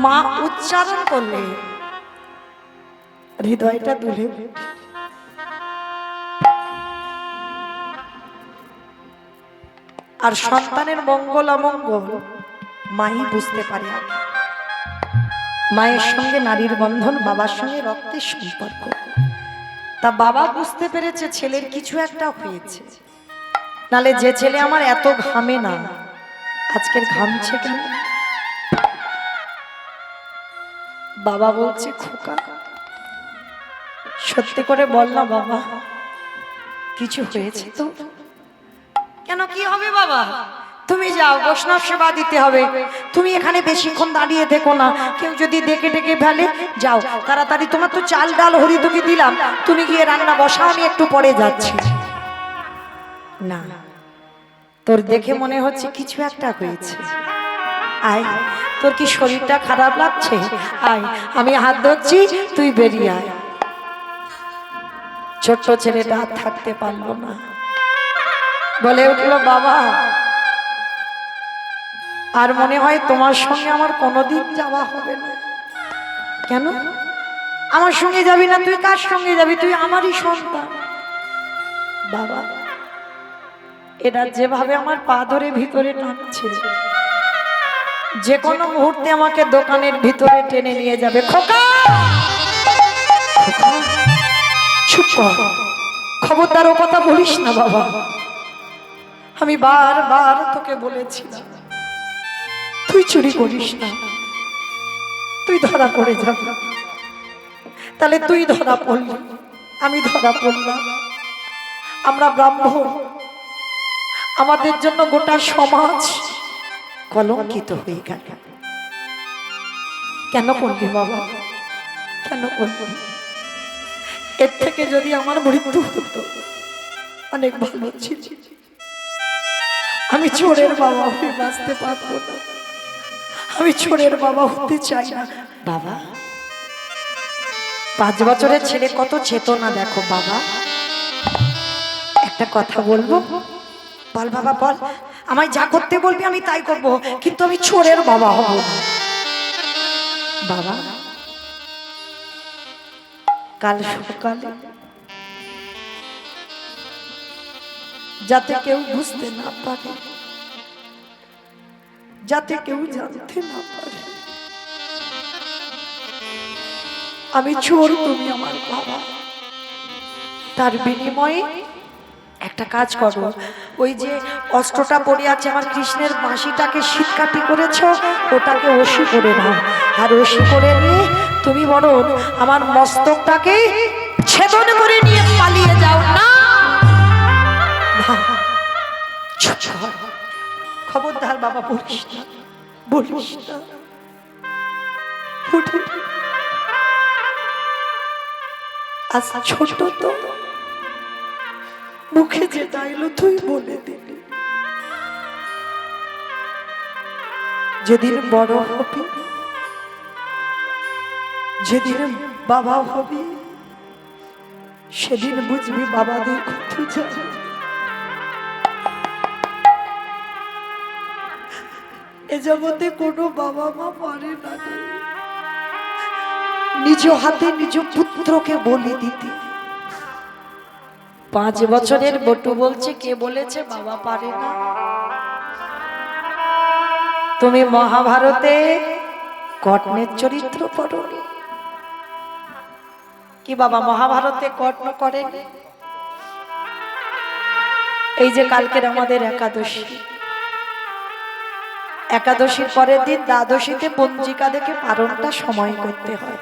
S1: মা উচ্চারণ করলে হৃদয়টা দুলে। আর সন্তানের মঙ্গল অমঙ্গল মাই বুঝতে পারে। মায়ের সঙ্গে নারীর বন্ধন, বাবার সঙ্গে রক্তের সম্পর্ক। তা বাবা বুঝতে পেরেছে ছেলের কিছু একটা হয়েছে, নালে যে ছেলে আমার এত ঘামে না আজকের ঘামছে কেন? বাবা বলছে খোকা সত্যি করে বল না বাবা, কিছু হয়েছে তো? কেন কি হবে বাবা? তুমি যাও, বৈষ্ণব সেবা দিতে হবে, তুমি এখানে বেশিক্ষণ দাঁড়িয়ে থেকো না, কেউ যদি দেখে ডেকে ফেলে। যাও তাড়াতাড়ি, তোমার তো চাল ডাল হরিতুকি দিলাম, তুমি গিয়ে রান্না বসাও, আমি একটু পরে যাচ্ছি। না, তোর দেখে মনে হচ্ছে কিছু একটা হয়েছে। আয়, তোর কি শরীরটা খারাপ লাগছে? আয়, আমি হাত ধরছি, তুই বেরিয়ে আয়। ছোট্ট ছেলেটা আর থাকতে পারলো না, বলে উঠলো বাবা আর মনে হয় তোমার সঙ্গে আমার কোনোদিন যাওয়া হবে না। কেন আমার সঙ্গে যাবি না? তুই কার সঙ্গে যাবি? তুই আমারই সন্তান। বাবা এরা যেভাবে আমার পা ধরে ভিতরে টানছে, যে কোনো মুহূর্তে আমাকে দোকানের ভিতরে টেনে নিয়ে যাবে। খোকা চুপ কর, খবরদার ও কথা বলিস না বাবা। আমি বারবার তোকে বলেছিলাম তুই চুরি করিস না, তুই ধরা পড়ে যাবি। তাহলে তুই ধরা পড়লি, আমি ধরা পড়লাম। আমরা ব্রাহ্মণ, আমাদের জন্য গোটা সমাজ কলঙ্কিত হয়ে গেল। কেন করলি বাবা, কেন করলি? এর থেকে যদি আমার মৃত্যু হতো অনেক ভালো ছিল। আমি চোরের বাবা হয়ে বাঁচতে পারবো না, আমি চোরের বাবা হতে চাই না। বাবা 5 বছরের ছেলে কত চেতনা দেখো বাবা। একটা কথা বলবো? বল বাবা বল। আমায় যা করতে বলবি আমি তাই করব, কিন্তু আমি চোরের বাবা হব না। বাবা, কাল সকালে যাতে কেউ বুঝতে না পারে, যাতে কেউ জানতে না পারে আমি চোর, তুমি আমার বাবা, তার বিনিময়ে একটা কাজ করো। ওই যে অস্ত্রটা পড়ে আছে আমার কৃষ্ণের বাঁশিটাকে শীতকাঠি করেছো, ওটাকে ওষি করে নাও। আর ওষি করে নিয়ে তুমি বলো আমার মস্তকটাকে ছেদন করে নিয়ে পালিয়ে যাও। না না, চুপ কর। খবরদার বাবা, বলিস না, বলিস না। উঠে আজ ছোট তো, মুখে যেটা এলো তুই বলে দিলি। যেদিন বড় হবি, যেদিন বাবা হবি, সেদিন বুঝবি বাবাদের কত জানে। এ জগতে কোনো বাবা মা পারে না নিজ হাতে নিজ পুত্রকে বলি দিতে। 5 বছরের বটু বলছে, কে বলেছে বাবা পারে না? তুমি মহাভারতে কর্ণের চরিত্র পড়নি কি বাবা? মহাভারতে কর্ণ করেন? এই যে কালকের আমাদের একাদশী, একাদশীর পরের দিন দ্বাদশীতে পঞ্জিকা দেখে পারণটা সময় করতে হয়।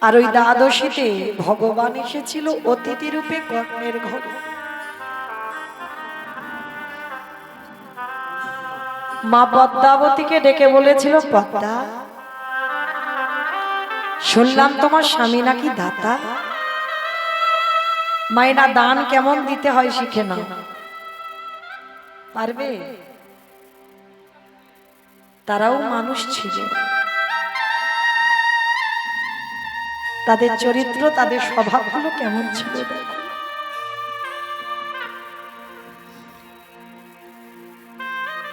S1: আর ওই দ্বাদশীতে ভগবান এসেছিল অতিথি রূপে কর্ণের ঘরে। মা পদ্মাবতীকে ডেকে বলেছিল, পদ্মা, শুনলাম তোমার স্বামী নাকি দাতা, মায়েরা দান কেমন দিতে হয় শিখে নাও। পারবে? তারাও মানুষ ছিল, তাদের চরিত্র, তাদের স্বভাবগুলো কেমন ছিল।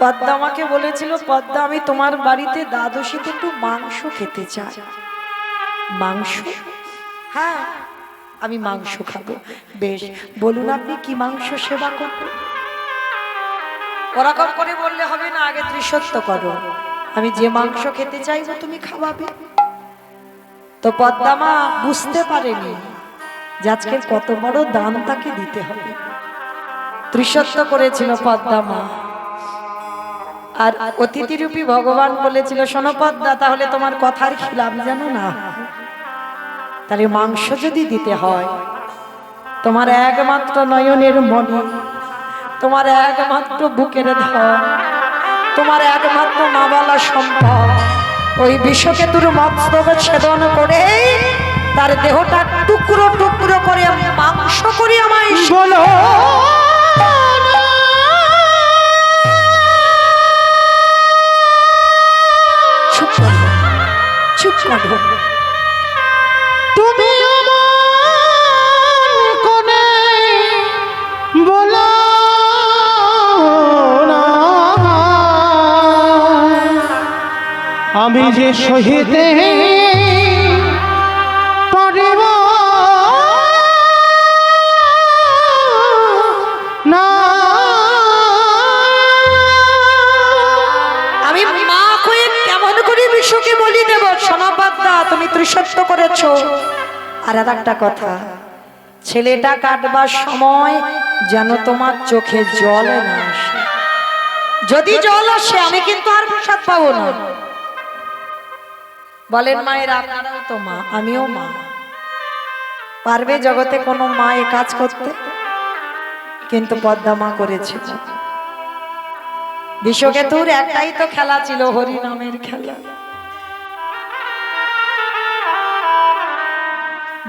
S1: পদ্মা আমাকে বলেছিল, পদ্মা আমি তোমার বাড়িতে দ্বাদশীতে একটু মাংস খেতে চাই। মাংস? হ্যাঁ, আমি মাংস খাবো। বেশ, বলুন আপনি কি মাংস সেবা করবেন? ওরকম করে বললে হবে না, আগে ত্রিসত্য করো। আমি যে মাংস খেতে চাইবো তুমি খাওয়াবে। তো পদ্মা মা বুঝতে পারেনি যে আজকে কত বড় দান তাকে দিতে হবে। ত্রিসত্য করেছিল পদ্মা মা। আর অতিথিরূপী ভগবান বলেছিল, শোনো পদ্মা, তাহলে তোমার কথার খিলাফ যেন না, তাহলে মাংস যদি দিতে হয়, তোমার একমাত্র নয়নের মণি, তোমার একমাত্র বুকের ধন, তোমার একমাত্র মাবালা সম্পদ, ওই বিষকেতুর মস্তক ছেদন করে তার দেহটা টুকরো টুকরো করে মাংস করি আমায় বলো। চুপ করো, চুপ করো।
S3: তুমি আমার কোনে বলো না, আমি যে সহিতে পারিব না।
S1: আমি মা কয়ে কেমন করে বিশ্বকে বলি দেব? শোনো পদ্মা, তুমি ত্রিসত্য করেছো। আর একটা কথা, ছেলেটা কাটবার সময় যেন তোমার চোখে জল না আসে। যদি জল আসে আমি কিন্তু আর প্রসাদ পাবো না। বলেন মায়ের, আপনারাও তো মা, আমিও মা। পারবে জগতে কোনো মা এ কাজ করতে? কিন্তু পদ্মা মা করেছিল। বিষকেতুর একটাই তো খেলা ছিল, হরি নামের খেলা।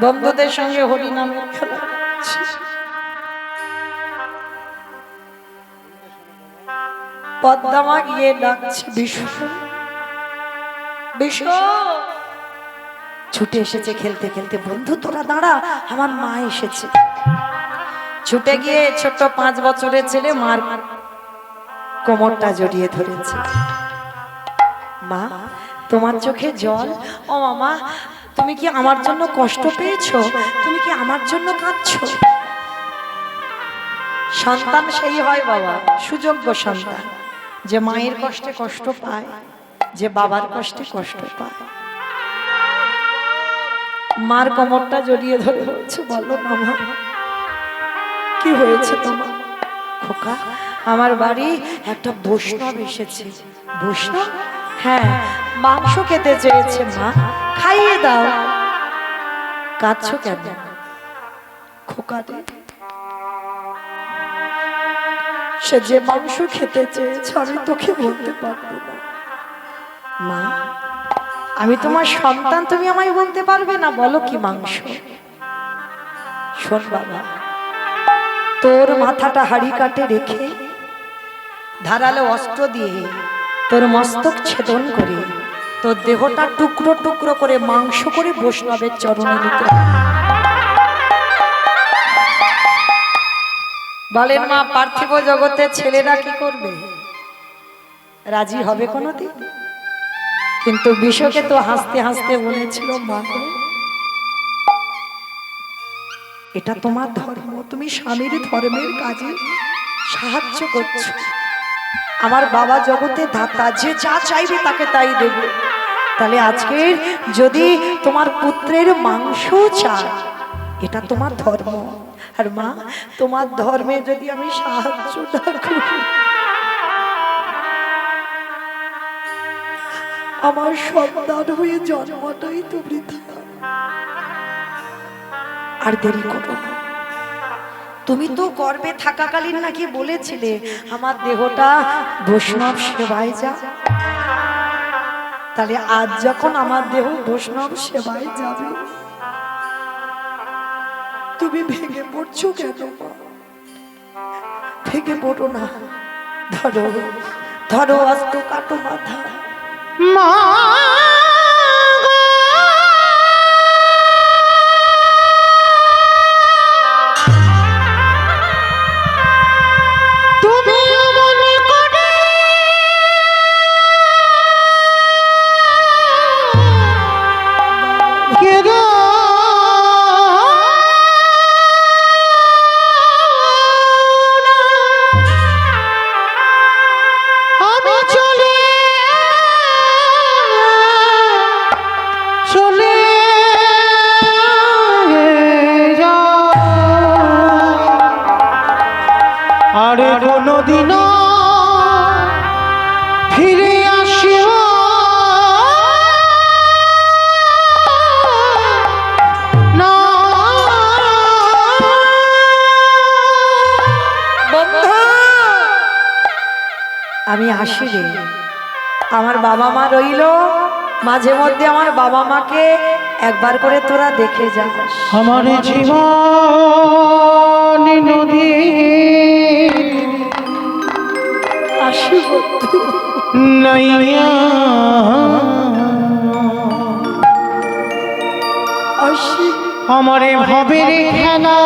S1: বন্ধুদের সঙ্গে হরি নামের খেলা। পদ্মা মা গিয়ে ডাকছে, বিষ্ণু, বিষ্ণু, ছুটে এসেছে খেলতে খেলতে, বন্ধু তোরা দাঁড়া, আমার মা এসেছে। ছুটে গিয়ে ছোট্ট 5 বছরের ছেলে মার কোমরটা জড়িয়ে ধরেছে। মা, তোমার চোখে জল? ও মামা, তুমি কি আমার জন্য কষ্ট পেয়েছো? তুমি কি আমার জন্য কাঁদছো? সন্তান সেই হয় বাবা, সুযোগ্য সন্তান, যে মায়ের কষ্টে কষ্ট পায়, যে বাবার কষ্টে কষ্ট পায়। মার কোমরটা জড়িয়ে ধরে বলছে, বলো না মা, কি হয়েছে তোমার? খোকা, আমার বাড়ি একটা বৈষ্ণব এসেছে। বৈষ্ণব? হ্যাঁ, মাংস খেতে চেয়েছে মা, খাইয়ে দাও। কাঁদছো কেন খোকা রে? সে যে মাংস খেতে চেয়েছে আমি তোকে বলতে পারবো না মা, আমি তোমার সন্তান, তুমি আমায় বলতে পারবে না বলো কি মাংস? শোন বাবা, তোর মাথাটা হাড়ি কাটে রেখে ধারালো অস্ত্র দিয়ে তোর মস্তক ছেদন করে তোর দেহটা টুকরো টুকরো করে মাংস করে বৈষ্ণবের চরণে দিতে। বলেন মা, পার্থিব জগতে ছেলেরা কি করবে? রাজি হবে কোনোদিন? কিন্তু বিশ্বকে তো হাসতে হাসতে বলেছিল, মা এটা তোমার ধর্ম, তুমি স্বামীর ধর্মের কাজে সাহায্য করছো। আমার বাবা জগতে দাতা, যে যা চাইবে তাকে তাই দেবে। তাহলে আজকের যদি তোমার পুত্রের মাংস চায়, এটা তোমার ধর্ম। আর মা, তোমার ধর্মে যদি আমি সাহায্য না করি, আমার সন্তান হয়ে জন্মটাই তো বৃথা। আর দেরি করো না। তুমি তো গর্ভে থাকাকালীন নাকি বলেছিলে আমার দেহটা বৈষ্ণব সেবায় যা। তাহলে আজ যখন আমার দেহ বৈষ্ণব সেবায় যাবে, তুমি ভেঙে পড়ছো কেন? ভেঙে পড়ো না, ধরো ধরো অস্ত্র, কাটো মাথা।
S3: মা
S4: আরে কোনদিনও ফিরে আসিও না।
S1: আমি আসি রে, আমার বাবা মা রইল, মাঝে মধ্যে আমার বাবা মাকে একবার করে তোরা দেখে যাস।
S4: আমার জীবন নদী
S1: আসি
S4: নাইয়া
S1: আসি।
S4: আমার ভবের খেলা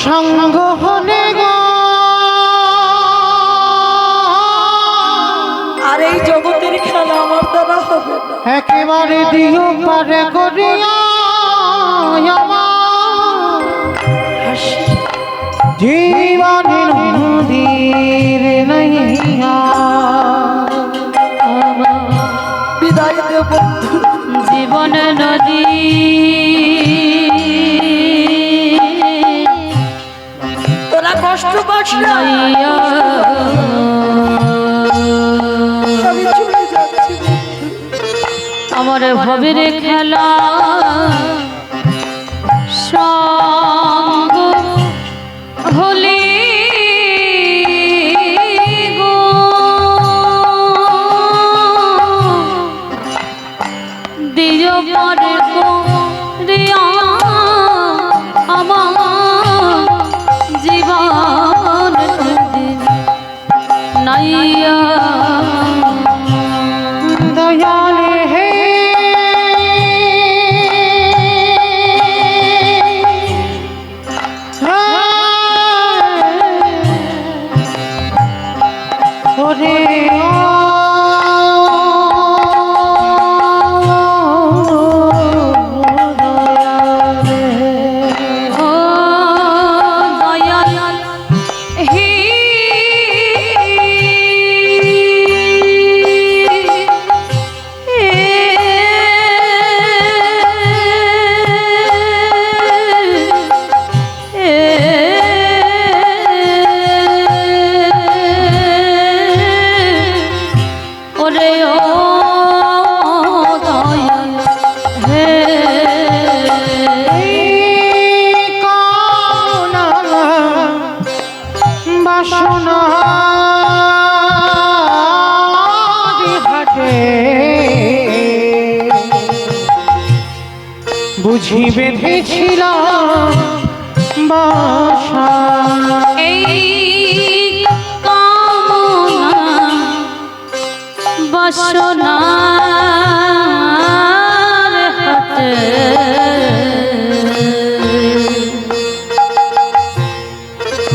S4: সঙ্গ হলে গো,
S1: আর এই জগতের খেলা আমার দ্বারা হবে না।
S4: একেবারে দিও পারে করিয়া
S1: আসি।
S4: জীবনের নদীর নাইয়া
S1: বিদায় দে বন্ধু,
S3: জীবন নদী
S1: তোরা কষ্ট পাস না,
S3: নাইয়া
S1: আমি চলে যাচ্ছি।
S3: আমার ভবের খেলা সঙ্গ হলি গো, দিও পরে গো রিয়া আমার জীবন নাইয়া
S4: দয়ালে ওরে
S3: ও দয়াল হে ওরে ও দয়াল হে
S4: কামনা বাসনা হাটে বুঝি বেঁধেছিলাম বাসা
S3: এই কামনা বাসনার হাটে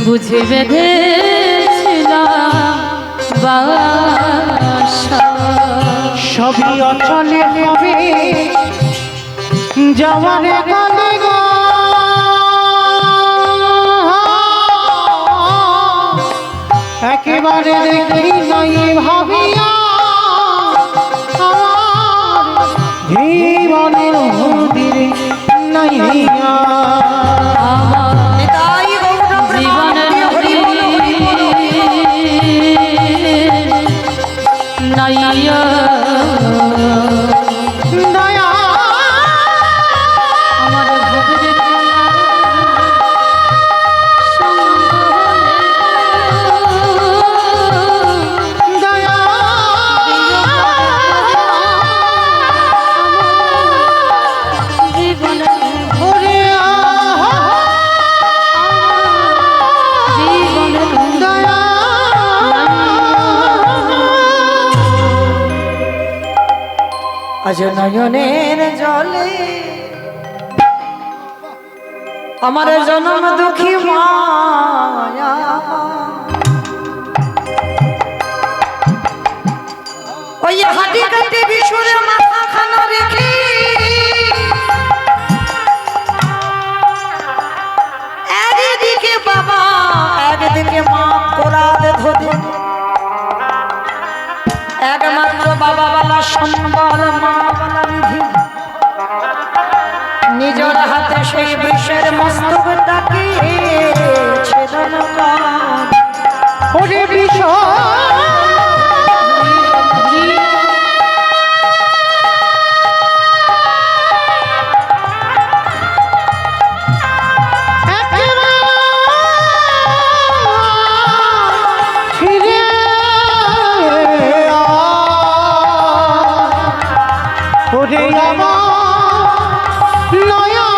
S3: বুঝে বেঁধেছিলাম বাসা
S4: সবই অচলে হবে যাওয়ার গানে গো একেবারে দেখি নাই ভাবিয়া আমার জীবনের মন্দিরে নাইয়া
S1: নিতাই গৌর
S3: জীবনের
S1: হরি বল, হরি বল।
S3: নাইয়া
S4: দয়া
S3: আমার ভবের
S4: দয়া ওরে দয়া
S1: আজ নয়নের জলে আমার জনম দুঃখী মায়া ওই হাঁটি কাটে বিশুরে মাথা খানা রেখে একদিকে বাবা একদিকে মা কোরাদ ধরে একমাত্র বাবা বালা সম্বল মা বালা নিধি নিজের হাতে সেই বিষের মস্তক ডাকি ছেদন কর
S4: ওরে ফিরে ওরে আমার নয়া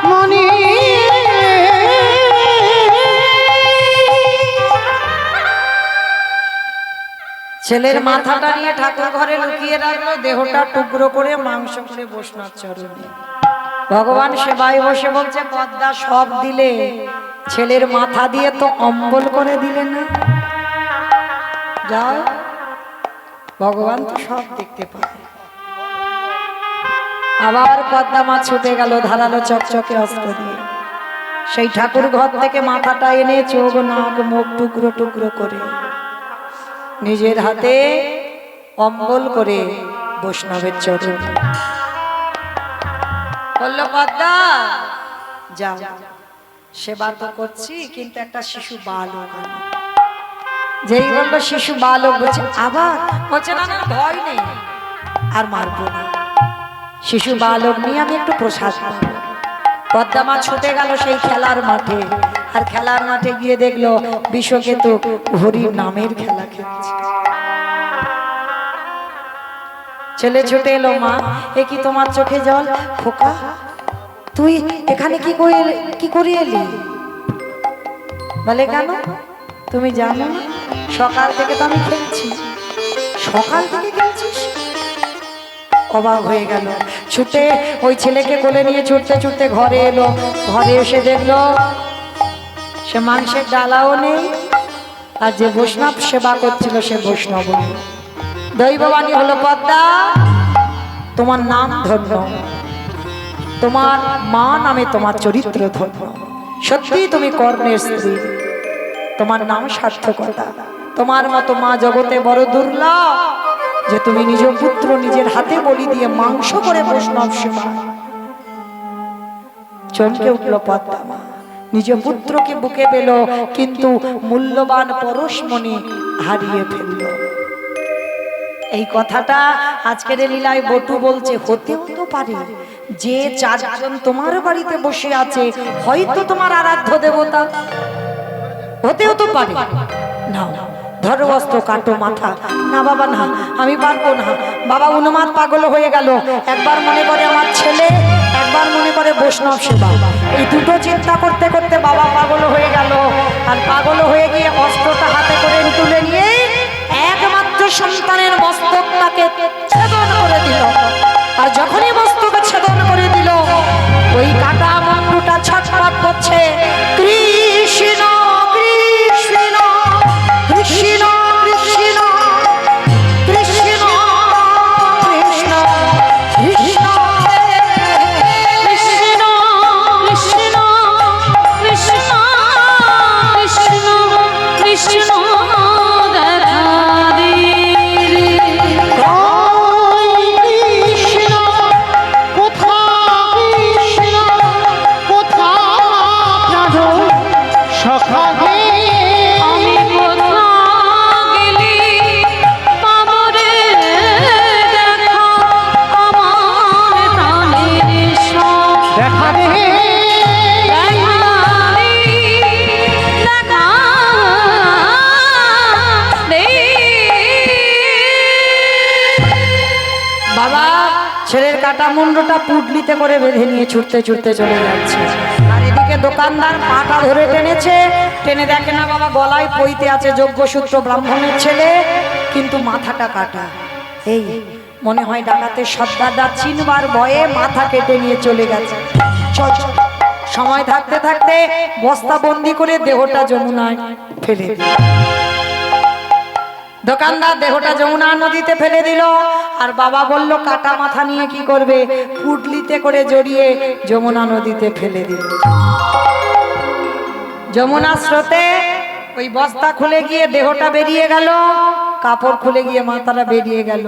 S4: মনি
S1: ছেলের মাথাটা নিয়ে ঠাকুর ঘরে লুকিয়ে রাখলো, দেহটা টুকরো করে মাংস করে বৈষ্ণব চরণে ভগবান সেবায় বসে বলছে, পদ্মা সব দিলে ছেলের মাথা দিয়ে তো অম্বল করে দিলে না। যাও, ভগবান তো সব দেখতে পাবে। আবার পদ্মা মা ছুটে গেল ধারালো চকচকে অস্ত্র দিয়ে, সেই ঠাকুর ঘর থেকে মাথাটা এনে চোখ নাক মুখ টুকরো টুকরো করে নিজের হাতে অম্বল করে বৈষ্ণবের চরণ বলল, পদ্মা যাও, সেবা তো করছি কিন্তু একটা শিশু বালক আনো। যেই বললো শিশু বালক, বলছে আবার, বলছে না না ভয় নেই, আর মারবো না, শিশু বালক নিয়ে আমি একটু প্রসাদ পাবো। পদ্মা মা ছুটে গেল সেই খেলার মাঠে, আর খেলার মাঠে গিয়ে দেখলো বিশ্বকেতু হরির নামের খেলা খেলছে। ছেলে ছুটে এলো, মা এ কি তোমার চোখে জল? খোকা তুই এখানে কি করে এলি? বলে কেন, তুমি জানো না সকাল থেকে তো আমি খেলছি। সকাল থেকে খেলছিস? অবাক হয়ে গেল, ছুটে ওই ছেলেকে কোলে নিয়ে ছুটতে ছুটতে ঘরে এলো। ঘরে এসে দেখলো সে মাংসের ডালাও নেই, আর যে বৈষ্ণব সেবা করছিল সে বৈষ্ণব নেই। দৈববাণী হলো পদ্মা, তোমার নাম ধন্য, তোমার মা নামে তোমার চরিত্র ধন্য। সত্যি তুমি কর্ণের স্ত্রী, তোমার নাম সার্থকতা। তোমার মতো মা জগতে বড় দুর্লভ, যে তুমি নিজ পুত্র নিজের হাতে বলি দিয়ে মাংস করে বৈষ্ণব সেবা। চমকে উঠল পদ্মা মা, নিজ পুত্রকে বুকে পেল, কিন্তু মূল্যবান পরশমণি হারিয়ে ফেলল। এই কথাটা আজকের লীলায় বটু বলছে, হতেও তো পারে যে চারজন তোমার বাড়িতে বসে আছে হয়তো তোমার আরাধ্য দেবতা, হতেও তো পারে। নাও ধরো অস্ত্র, কাটো মাথা। না বাবা না, আমি পারবো না। বাবা উন্মাদ পাগল হয়ে গেল, একবার মনে করে আমার ছেলে, একবার মনে করে বৈষ্ণব সেবা। এই দুটো চিন্তা করতে করতে বাবা পাগল হয়ে গেল, আর পাগল হয়ে গিয়ে অস্ত্রটা হাতে করে তুলে নিয়ে একমাত্র সন্তানের মস্তকটাকে ছেদন করে দিল। আর যখনই মস্তকে ছেদন করে দিল, ওই কাটা মুন্ডুটা ছটফট করছে, কৃষ্ণ কৃষ্ণ কৃষ্ণ কৃষ্ণ কৃষ্ণ কৃষ্ণ কৃষ্ণ ছেলের কাটা মুন্ডটা পুটলিতে করে বেঁধে নিয়ে ছুটতে ছুটতে চলে যাচ্ছে। আর এদিকে দোকানদার পাটা ধরে টেনেছে, টেনে দেখে না বাবা গলায় পইতে আছে যজ্ঞসূত্র ব্রাহ্মণের ছেলে, কিন্তু মাথাটা কাটা। এই মনে হয় ডাকাতের সর্দাররা চিনবার ভয়ে মাথা কেটে নিয়ে চলে গেছে। চল চল, সময় থাকতে থাকতে বস্তা বন্দি করে দেহটা যমুনায় ফেলে দিল। দোকানদার দেহটা যমুনা নদীতে ফেলে দিল, আর বাবা বলল কাটা মাথা নিয়ে কি করবে, পুটলিতে করে জড়িয়ে যমুনা নদীতে ফেলে দিল। যমুনা স্রোতে ওই বস্তা খুলে গিয়ে দেহটা বেরিয়ে গেল, কাপড় খুলে গিয়ে মাথাটা বেরিয়ে গেল,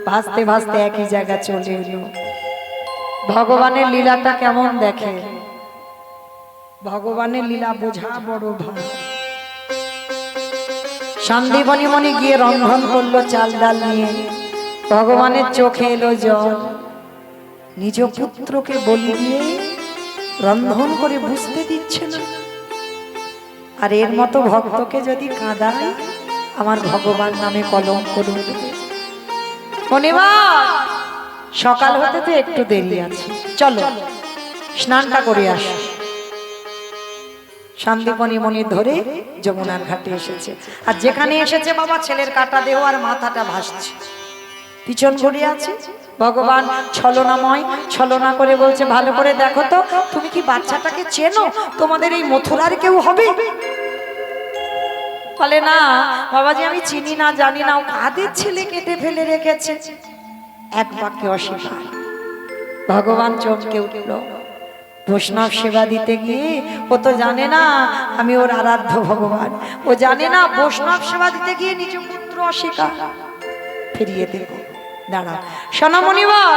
S1: ভাসতে ভাসতে একই জায়গা চলে এলো। ভগবানের লীলাটা কেমন দেখে, ভগবানের লীলা বোঝা বড় ভালো। সন্দীপনী মনি গিয়ে রন্ধন করলো চাল ডাল নিয়ে, ভগবানের চোখে এলো জল। নিজ পুত্রকে বলি দিয়ে রন্ধন করে বুঝতে দিচ্ছে না। আর এর মতো ভক্তকে যদি কাঁদায়, আমার ভগবান নামে কলঙ্ক করবে। মনিবার সকাল হতে তো একটু দেরি আছে, চলো স্নানটা করে আসো। সন্দীপনী মনি ধরে যমুনার ঘাটে এসেছে, আর যেখানে এসেছে বাবা ছেলের কাটা দেহ আর মাথাটা ভাসছে, পিছন ঘুরে আছে। ভগবান ছলনাময়, ছলনা করে বলছে, ভালো করে দেখো তো, তুমি কি বাচ্চাটাকে চেনো? তোমাদের এই মথুরার কেউ হবে? বলে না বাবাজি, আমি চিনি না, জানি না, ও কাদের ছেলে কেটে ফেলে রেখেছে। এক বাক্যে অস্বীকার। ভগবান চমকে উঠল। বৈষ্ণব সেবা দিতে গিয়ে ও তো জানে না আমি ওর আরাধ্য ভগবান, ও জানে না বৈষ্ণব সেবা দিতে গিয়ে নিজ পুত্র অস্বীকার। ফিরিয়ে দেব, দাঁড়া সোনামণিবার,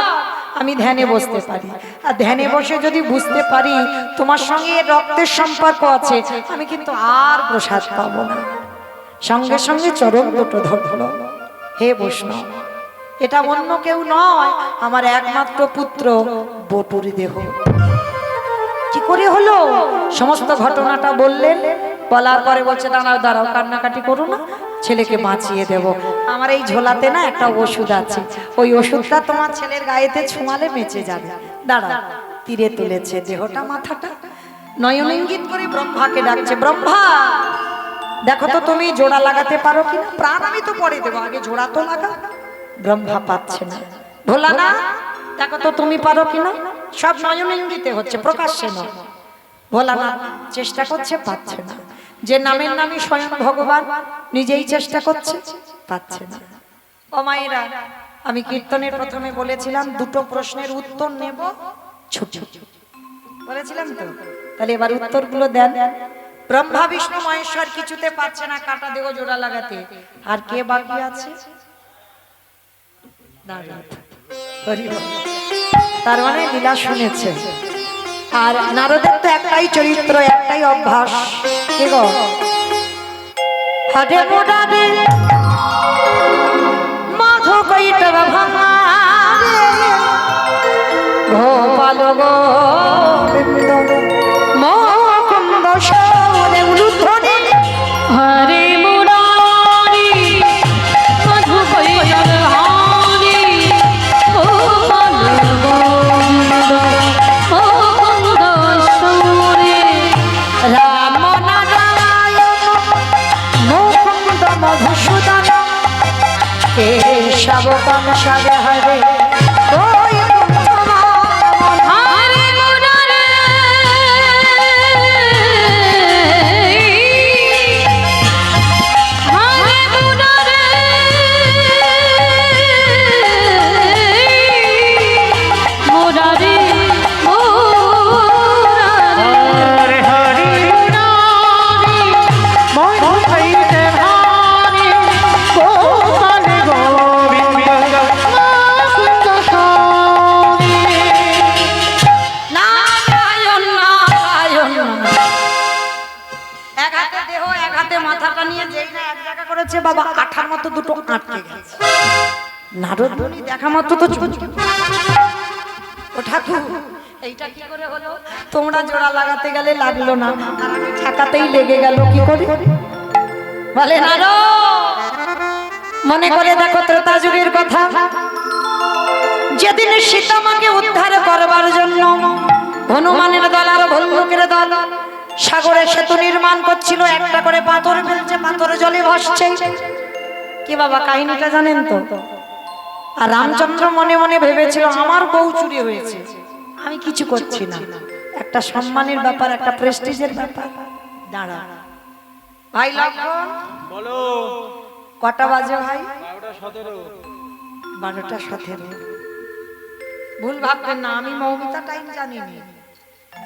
S1: আমি ধ্যানে বসতে পারি, আর ধ্যানে বসে যদি বুঝতে পারি তোমার সঙ্গে রক্তের সম্পর্ক আছে, আমি কিন্তু আর প্রসাদ পাবো না। সঙ্গে সঙ্গে চরণ দুটো ধরলো, হে বৈষ্ণব, এটা অন্য কেউ নয়, আমার একমাত্র পুত্র বটুর দেহ। কি করে হলো সমস্ত ঘটনাটা বললেন। বলার পরে বলছে, দাঁড়াও দাঁড়াও, কান্নাকাটি করো না, ছেলেকে বাঁচিয়ে দেব। আমার এই ঝোলাতে না একটা ওষুধ আছে, ওই ওষুধটা তোমার ছেলের গায়েতে ছোঁয়ালে বেঁচে যাবে। দাঁড়াও। তীরে তুলেছে দেহটা, মাথাটা, নয়ন ইঙ্গিত করে ব্রহ্মাকে ডাকছে, ব্রহ্মা দেখো তো তুমি জোড়া লাগাতে পারো কিনা। প্রাণ আমি তো পরে দেবো, আগে জোড়া তো লাগা। ব্রহ্মা পাচ্ছে না। ভোলা না, দেখো তো তুমি পারো কিনা। সব নয়ন ইঙ্গিতে হচ্ছে, প্রকাশ্যে নয়। ভোলানাথ চেষ্টা করছে, পাচ্ছে না। যে নামের নামই স্বয়ং ভগবান নিজেই চেষ্টা করছে, পাচ্ছে না। ও মায়েরা, আমি কীর্তনের প্রথমে বলেছিলাম দুটো প্রশ্নের উত্তর নেব, ছোট বলেছিলাম তো, তাহলে এবার উত্তরগুলো দেন। ব্রহ্মা বিষ্ণু মহেশ্বর কিছুতে পাচ্ছে না কাটা দেহ জোড়া লাগাতে, আর কে বাকি আছে? নারদ। হরি বল। তার মানে লীলা শুনেছে। আর নারদের তো একটাই চরিত্র, একটাই অভ্যাস, কি গো? হাটে মোটারে মাধো কইটার ভাঙা গোপাল গোবিন্দ মুকুন্দ সরে উলুধ্বনি
S3: হরে মুরারি মধু কৈলাস হারি গোপাল গোবিন্দ মুকুন্দ সরে
S1: রাম নারায়ণ মুকুন্দ মধুসূদন কেশব কংসার হরে
S3: হরে মুরারি হরে মুরারি মুরারি মুরারি
S4: হরি হরি মধু খাইতে ভারি গোপাল গোবিন্দ মুকুন্দ সরে।
S1: নারায়ণ নারায়ণ। এক হাতে দেহ, এক হাতে মাথাটা নিয়ে যেই না এক জায়গা করেছে, বাবা আঠার মতো দুটো আটকে গেছে। নারদ মুনি দেখা মাত্র তো ও ঠাকুর এইটা কি করে হলো? তোমরা জোড়া লাগাতে গেলে লাগলো না, আর আমি ঠেকাতেই লেগে গেল, কি করে? বলে নারদ, মনে করে দেখো ত্রেতা যুগের কথা, যেদিন সীতামাকে উদ্ধার করবার জন্য হনুমানের দল আর ভল্লুকের দল সাগরে সেতু নির্মাণ করছিল, একটা করে পাথর ফেলছে, পাথর জলে ভাসছে। কি বাবা কাহিনীটা জানেন তো? আর রামচন্দ্র মনে মনে ভেবেছিল আমার বউ চুরি হয়েছে, আমি কিছু করছি না, একটা সম্মানের ব্যাপার, একটা প্রেস্টিজের ব্যাপার। দাঁড়া ভাই লক্ষণ,
S2: বলো।
S1: কটা বাজে ভাই?
S2: 12:17।
S1: 12:17। ভুল ভাববেন না, আমি মৌমিতা টাইম জানিনি।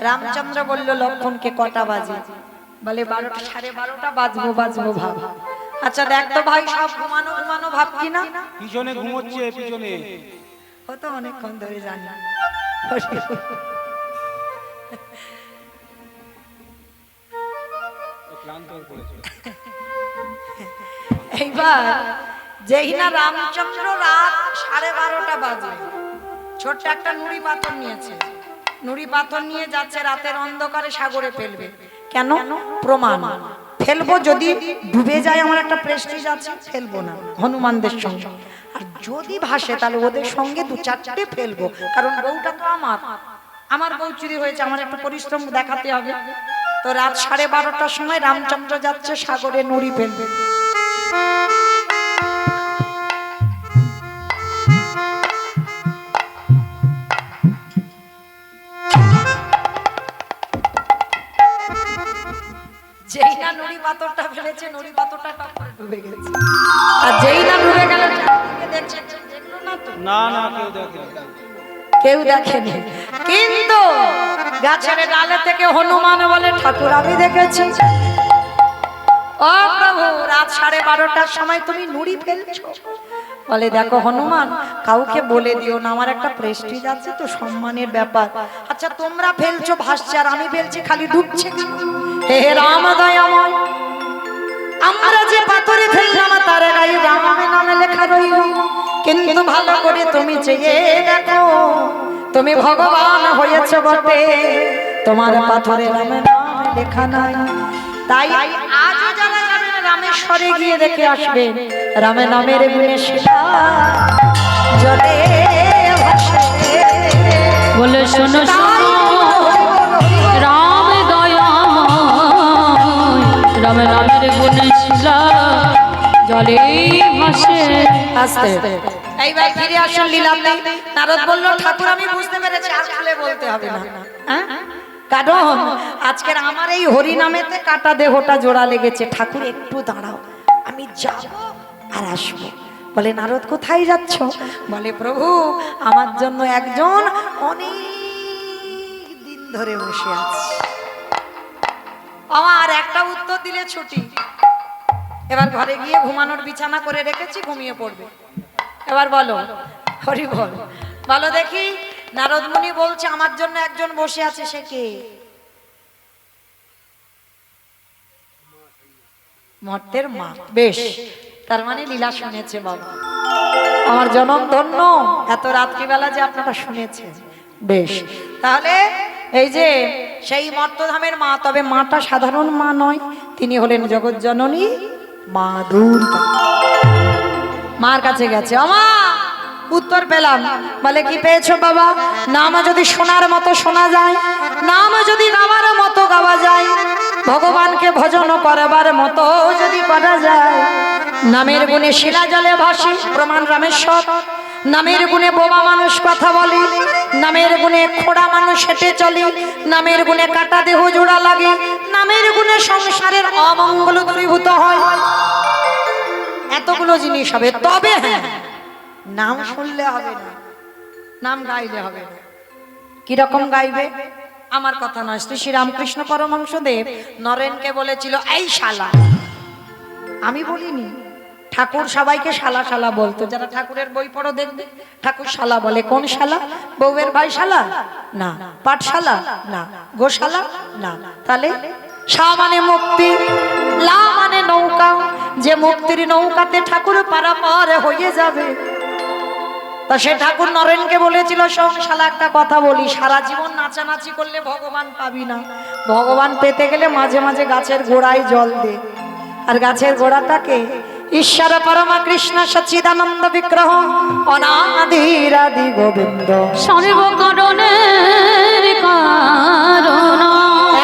S1: রামচন্দ্র বলল লক্ষণকে কটা বাজে? বলে 12টা, 12:30 বাজবো বাজবো ভাব। আচ্ছা দেখ তো ভাই, সব ঘুমানো ঘুমানো ভাব কিনা?
S2: পিছনে ঘুমোচ্ছে, পিছনে।
S1: ও তো অনেকক্ষণ ধরে জানি।
S2: ও ক্লান্ত হয়ে পড়েছে।
S1: এইবার যেই না রামচন্দ্র রাত 12:30 বাজে, ছোট্ট একটা নুড়ি পাথর নিয়েছে, নুড়ি পাথর নিয়ে যাচ্ছে, রাতের অন্ধকারে সাগরে ফেলবে। কেন? প্রমাণ। ফেলবো যদি ডুবে যায় আমার একটা প্রেস্টিজ আছে, ফেলবো না হনুমানদের সঙ্গে। আর যদি ভাসে তাহলে ওদের সঙ্গে 2-4টে ফেলবো, কারণ বউটা তো আমার বউ চুরি হয়েছে, আমার একটা পরিশ্রম দেখাতে হবে। তো রাত 12:30টার সময় রামচন্দ্র যাচ্ছে সাগরে নুড়ি ফেলবে। যেই না নুড়ি পাথরটা ফেলেছে, নুড়ি পাথরটা টপ করে ডুবে গেছে। আর যেই না ডুবে গেল, দেখছে, দেখলো না তো?
S2: না না, কেউ দেখেনি।
S1: কেউ দেখেনি, কিন্তু গাছের ডালে থেকে হনুমান বলে ঠাকুর আমি দেখেছি। ও প্রভু, রাত 12:30টার সময় তুমি নুড়ি ফেলছো? বলে দেখো হনুমান, কাউকে বলে দিও না, আমার একটা প্রেস্টিজ আছে তো, সম্মানের ব্যাপার। আচ্ছা তোমরা ফেলছো ভাসছে, আর আমি ফেলছি খালি ডুবছে। হে রাম দয়াময়, আমরা যে পাথরে ফেললাম তার গায়ে রাম নামে লেখা রইল, কিন্তু ভালো করে তুমি চেয়ে দেখো, তুমি ভগবান হয়েছে বটে, তোমার পাথরে রামের নাম লেখা নাই। তাই আজও যারা যাবেন রামেশ্বরে গিয়ে দেখে আসবেন, রামে নামের গুণে শিলা জলে ভাসে।
S3: বলে শোনো শোনো রাম দয়াময়, রাম নামের গুণে শিলা জলে ভাসে।
S1: আস্তে এইবার ফিরে আসুন লীলাতে। নারদ বলল ঠাকুর আমি বুঝতে পেরেছি, আর খুলে বলতে হবে না। হ্যাঁ কারণ আজকের আমার এই হরি নামেতে কাটা দেহটা জোড়া লেগেছে। ঠাকুর একটু দাঁড়াও, আমি যাব আর আসবো। বলে নারদ কোথায় যাচ্ছ? বলে প্রভু আমার জন্য একজন অনেক দিন ধরে বসে আছে। আমার একটা উত্তর দিলে ছুটি। এবার ঘরে গিয়ে ঘুমানোর বিছানা করে রেখেছি, ঘুমিয়ে পড়বে। এবার বলো হরি বল, বলো দেখি। নারদ মুনি বলছে আমার জন্য একজন বসে আছে, সে কে? মর্তের মা। বেশ, তার মানে লীলা শুনেছে বাবা। আমার জনম ধন্য, এত রাত্রিবেলা যে আপনারা শুনেছেন। বেশ, তাহলে এই যে সেই মর্তধামের মা, তবে মাটা সাধারণ মা নয়, তিনি হলেন জগৎ জননী মা দুর্গা। মার কাছে গেছে, আমা উত্তর পেলাম। বলে কি পেয়েছো বাবা? নাম যদি শোনার মতো শোনা যায়, নাম যদি গাওয়ার মতো গাওয়া যায়, ভগবানকে ভজন করবার মতো যদি করা যায়, নামের গুণে শিলা জলে ভাসি প্রমাণ রামেশ্বর, নামের গুণে বোবা মানুষ কথা বলে, নামের গুণে খোড়া মানুষ হেঁটে চলে, নামের গুণে কাটা দেহ জোড়া লাগে, নামের গুণে সংসারের অমঙ্গল দূরীভূত হয়। এতগুলো জিনিস হবে, তবে হ্যাঁ নাম শুনলে হবে না, নাম গাইলে হবে না। কিরকম গাইবে? আমার কথা নয়, শ্রী শ্রী রামকৃষ্ণ পরমহংসদেব নরেনকে বলেছিল এই শালা। আমি বলিনি, ঠাকুর সবাইকে শালা শালা বলতো। যারা ঠাকুরের বই পড়ো দেখবে ঠাকুর শালা বলে। কোন শালা? বউয়ের ভাই শালা না, পাঠশালা না, গোশালা না। তাহলে শা মানে মুক্তি, লা মানে নৌকা, যে মুক্তির নৌকাতে ঠাকুর পারাপার হয়ে যাবে। তা সে ঠাকুর নরেনকে বলেছিল শোন শালা, একটা কথা বলি, সারা জীবন নাচানাচি করলে ভগবান পাবি না। ভগবান পেতে গেলে মাঝে মাঝে গাছের গোড়ায় জল দে। আর গাছের গোড়াটাকে ঈশ্বর পরমা কৃষ্ণ সচ্চিদানন্দ বিগ্রহ অনাদিরাদি গোবিন্দ
S3: সর্বকারণের কারণ,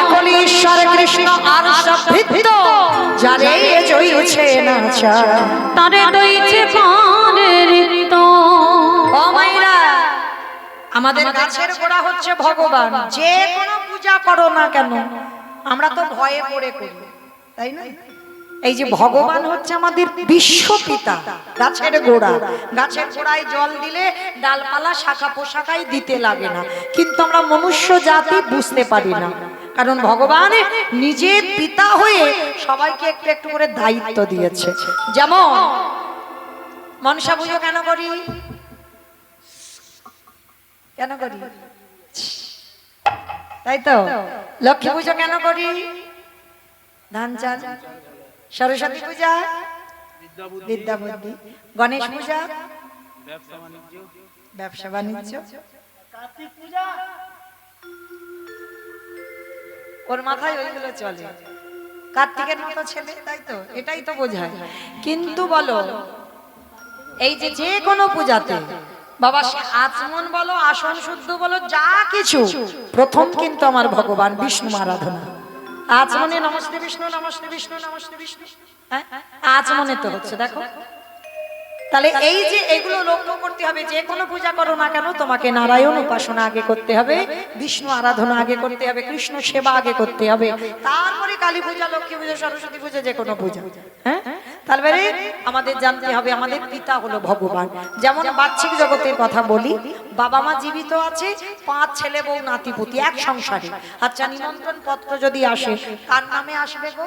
S1: এখন ঈশ্বর কৃষ্ণ আর সব ভিত্ত, যারে জয়ছে নাচা
S3: তারে দইছে পারের ঋত।
S1: ও মাইরা, আমাদের গাছের গোড়া হচ্ছে ভগবান। যে কোনো পূজা করো না কেন, আমরা তো ভয়ে পড়ে করি, তাই না? এই যে ভগবান হচ্ছে আমাদের বিশ্ব পিতা, গাছের গোড়া। গাছের গোড়ায় জল দিলে ডালপালা শাখা পোশাকাই দিতে লাগে না, কিন্তু আমরা মনুষ্য জাতি বুঝতে পারি না। কারণ ভগবান নিজে পিতা হয়ে সবাইকে একটু একটু করে দায়িত্ব দিয়েছে। যেমন মনসা পুজো কেন করি? কেন করি? তাই তো। লক্ষ্মী পুজো কেন করি? ধান চাল। সরস্বতী পূজা বিদ্যা বুদ্ধি। গণেশ পূজা ব্যবসা বাণিজ্য। কার্তিক পূজা ওর মাথায় ওইগুলো চলে, কার্তিকের মতো ছেলে, তাই তো, এটাই তো বোঝায়। কিন্তু বলো এই যে যে কোনো পূজাতে বাবা, সে আচমন বলো আসন শুদ্ধ বলো যা কিছু, প্রথম কিন্তু আমার ভগবান বিষ্ণু আরাধনা। আচমনে নমস্তে বিষ্ণু, নমস্তে বিষ্ণু, নমস্তে বিষ্ণু, আচমনে তো হচ্ছে। দেখো তাহলে এই যে এগুলো লক্ষ্য করতে হবে, যে কোনো পূজা করো না কেন তোমাকে নারায়ণ উপাসনা আগে করতে হবে, বিষ্ণু আরাধনা আগে করতে হবে, কৃষ্ণ সেবা আগে করতে হবে, তারপরে কালী পূজা, লক্ষ্মী পূজা, সরস্বতী পূজা, যে কোনো পূজা। হ্যাঁ, তারপরে আমাদের জানতে হবে আমাদের পিতা হলো ভগবান। যেমন বাহ্যিক জগতের কথা বলি, বাবা মা জীবিত আছে, 5 ছেলে বউ নাতিপুতি এক সংসারে। আচ্ছা, নিমন্ত্রণ পত্র যদি আসে কার নামে আসবে গো?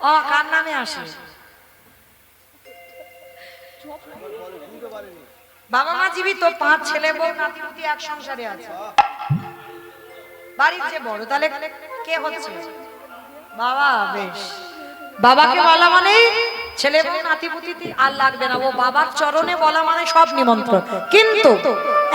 S1: ও কার নামে আসে? বাবা মা জীবিত, 5 ছেলে বউ নাতিপুতি এক সংসারে আছে, বাড়ির যে বড়, তাহলে কে হচ্ছে? বাবা। বেশ, বাবাকে বলা মানে ছেলে বউ নাতিপুতি আর লাগবে না, ও বাবার চরণে বলা মানে সব নিমন্ত্রণ। কিন্তু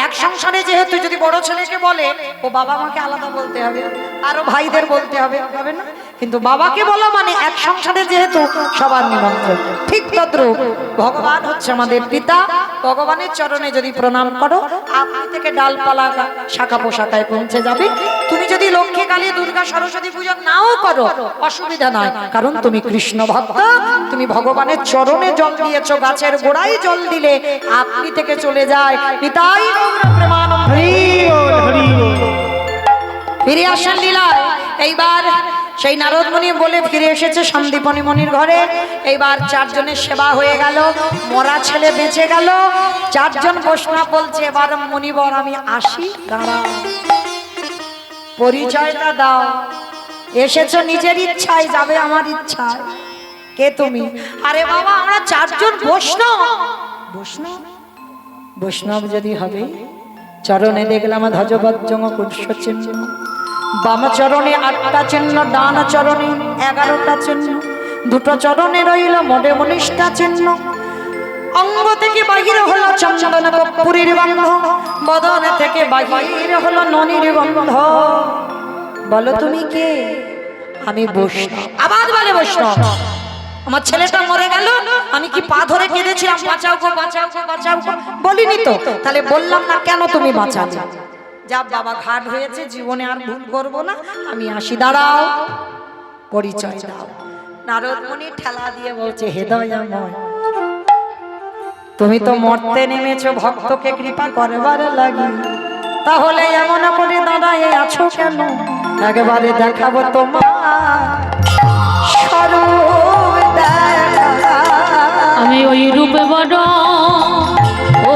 S1: এক সংসারে যেহেতু যদি বড় ছেলেকে বলে, ও বাবা মাকে আলাদা বলতে হবে, আরো ভাইদের বলতে হবে, হবে না? কিন্তু বাবাকে বলা মানে এক সংসারে যেহেতু সবার নিমন্ত্রণ। ঠিক তদ্রূপ ভগবান হচ্ছে আমাদের পিতা। ভগবানের চরণে যদি প্রণাম করো, আপনি থেকে ডালপালা শাখা পোশাকায় পৌঁছে যাবে। তুমি যদি লক্ষ্মী কালী দুর্গা সরস্বতী পূজা নাও করো অসুবিধা নাই, কারণ তুমি কৃষ্ণ ভক্ত, তুমি ভগবানের চরণে জল দিয়েছো, গাছের গোড়ায় জল দিলে আপনি থেকে চলে যায়। নিতাই গৌর প্রেমানন্দ।
S4: হরি বল, হরি বল।
S1: ফিরে আসেন লীলায়। এইবার সেই নারদ মুনি বলে ফিরে এসেছে সন্দীপনী মনির ঘরে। এইবার চারজনের সেবা হয়ে গেল, মরা ছেলে বেঁচে গেল। চারজন বৈষ্ণব বলছে, এবার মুনিবর আমি আসি, দাঁড়াও, পরিচয়টা দাও। এসেছো নিজের ইচ্ছায়, যাবে আমার ইচ্ছায়। কে তুমি? আরে বাবা, আমরা চারজন বৈষ্ণব। বৈষ্ণব বৈষ্ণব যদি হবে, চরণে দেখলাম ধ্বজবজ্জং কুশ চিহ্ন, বাম চরণে 8টা চিহ্ন, ডান চরণে 11টা চিহ্ন, দুটো চরণে রইল মোটে 19টা চিহ্ন। অঙ্গ থেকে বাহির হলো চন্দন কর্পূরের গন্ধ, বদন থেকে বাহির হলো ননির গন্ধ। বলো তুমি কে? আমি বৈষ্ণব। আবার বলে বৈষ্ণব। আমার ছেলেটা মরে গেল, আমি কি পা ধরে কেঁদেছিলাম, বাঁচাও গো, বাঁচাও গো, বাঁচাও গো? বলিনি তো, তাহলে বললাম না কেন তুমি বাঁচালে? যা বাবা, ঘাট হয়েছে, জীবনে আর ভুল করব না, আমি আসি, দাঁড়াও, পরিচয় দাও। নারদ মুনি ঠেলা দিয়ে বলছে, হে দয়াময়, তুমি তো মরতে নেমেছো ভক্তকে কৃপা করবার লাগি, তাহলে এমন করে দাঁড়ায় আছো কেন? একবারে দেখাবো তোমার স্বরূপ দেখা।
S3: আমি ওই রূপে বড় ও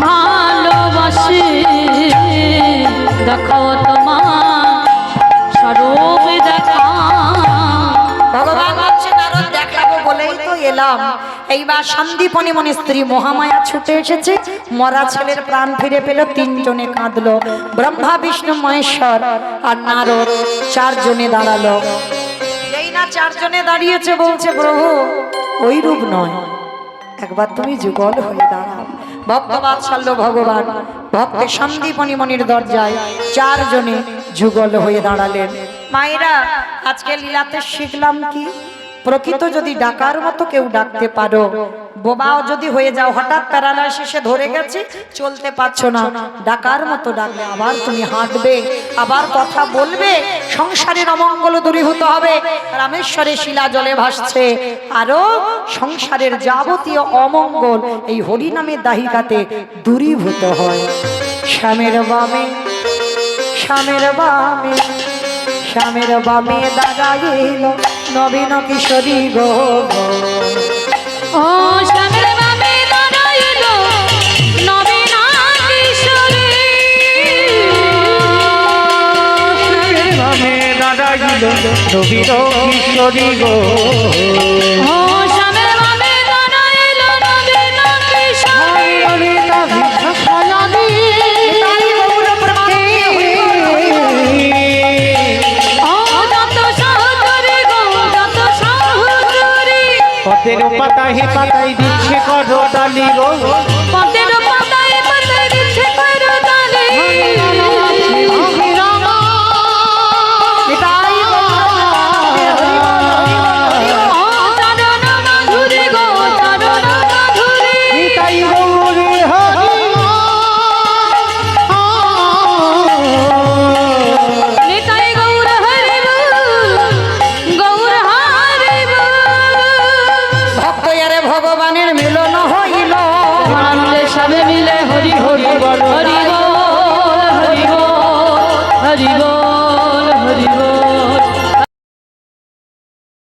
S3: ভালোবাসি, দেখাও তোমার স্বরূপ দেখা।
S1: ভগবান বলছে, নারদ দেখাবো বলেই তো এলাম। এইবার সন্দীপনী মনি স্ত্রী মহামায়া ছুটে এসেছে, মরা ছেলের প্রাণ ফিরে পেল। 3 জনে কাঁদলো, ব্রহ্মা বিষ্ণু মহেশ্বর আর নারদ, 4 জনে দাঁড়ালো। এই না 4 জনে দাঁড়িয়েছে, বলছে, প্রভু ওই রূপ নয়, একবার তুমি যুগল হয়ে দাঁড়াও। ভক্তবাৎসল্য ভগবান ভক্তের সন্দীপনী মনির দরজায় 4 জনে যুগল হয়ে দাঁড়ালেন। মায়েরা, আজকে লীলাতে শিখলাম কি? প্রকৃত যদি ডাকার মতো কেউ ডাকতে পারো, বোবাও যদি হয়ে যাও, হঠাৎ প্যারালাইসিসে ধরে গেছে, চলতে পারছো না, ডাকার মতো ডাকলে আবার তুমি হাঁটবে, আবার কথা বলবে, সংসারের অমঙ্গল দূরীভূত হবে। রামেশ্বরে শিলা জলে ভাসছে, আরো সংসারের যাবতীয় অমঙ্গল এই হরি নামের দাহিকাতে দূরীভূত হয়। শ্যামের বামে, শ্যামের বামে, শ্যামের বামে দাঁড়াইল নবীন কিশোরী গো।
S3: ও শ্যামের বামে দাঁড়াইল নবীন কিশোরী,
S4: নামে দাঁড়াইল নবীন কিশোরী গো।
S3: ও শ্যামের বামে দাঁড়াইল নবীন কিশোরী।
S4: ললিতা ভিক্ষা ফলাদি, পদের পাতায় পাতায় দিচ্ছে করতালি গো,
S3: পদের পাতায় পাতায় দিচ্ছে করতালি। ও চরণ মাধুরী গো, চরণ মাধুরী।
S4: নিতাই গৌরে হরি
S3: নিতাই গৌর হরি বল, গৌর হরি বল।
S1: ভক্ত আরে ভগবানের মিলন হইল,
S3: আনন্দে সবে মিলে হরি হরি বল, হরি বল, হরি বল, হরি বল, হরি বল।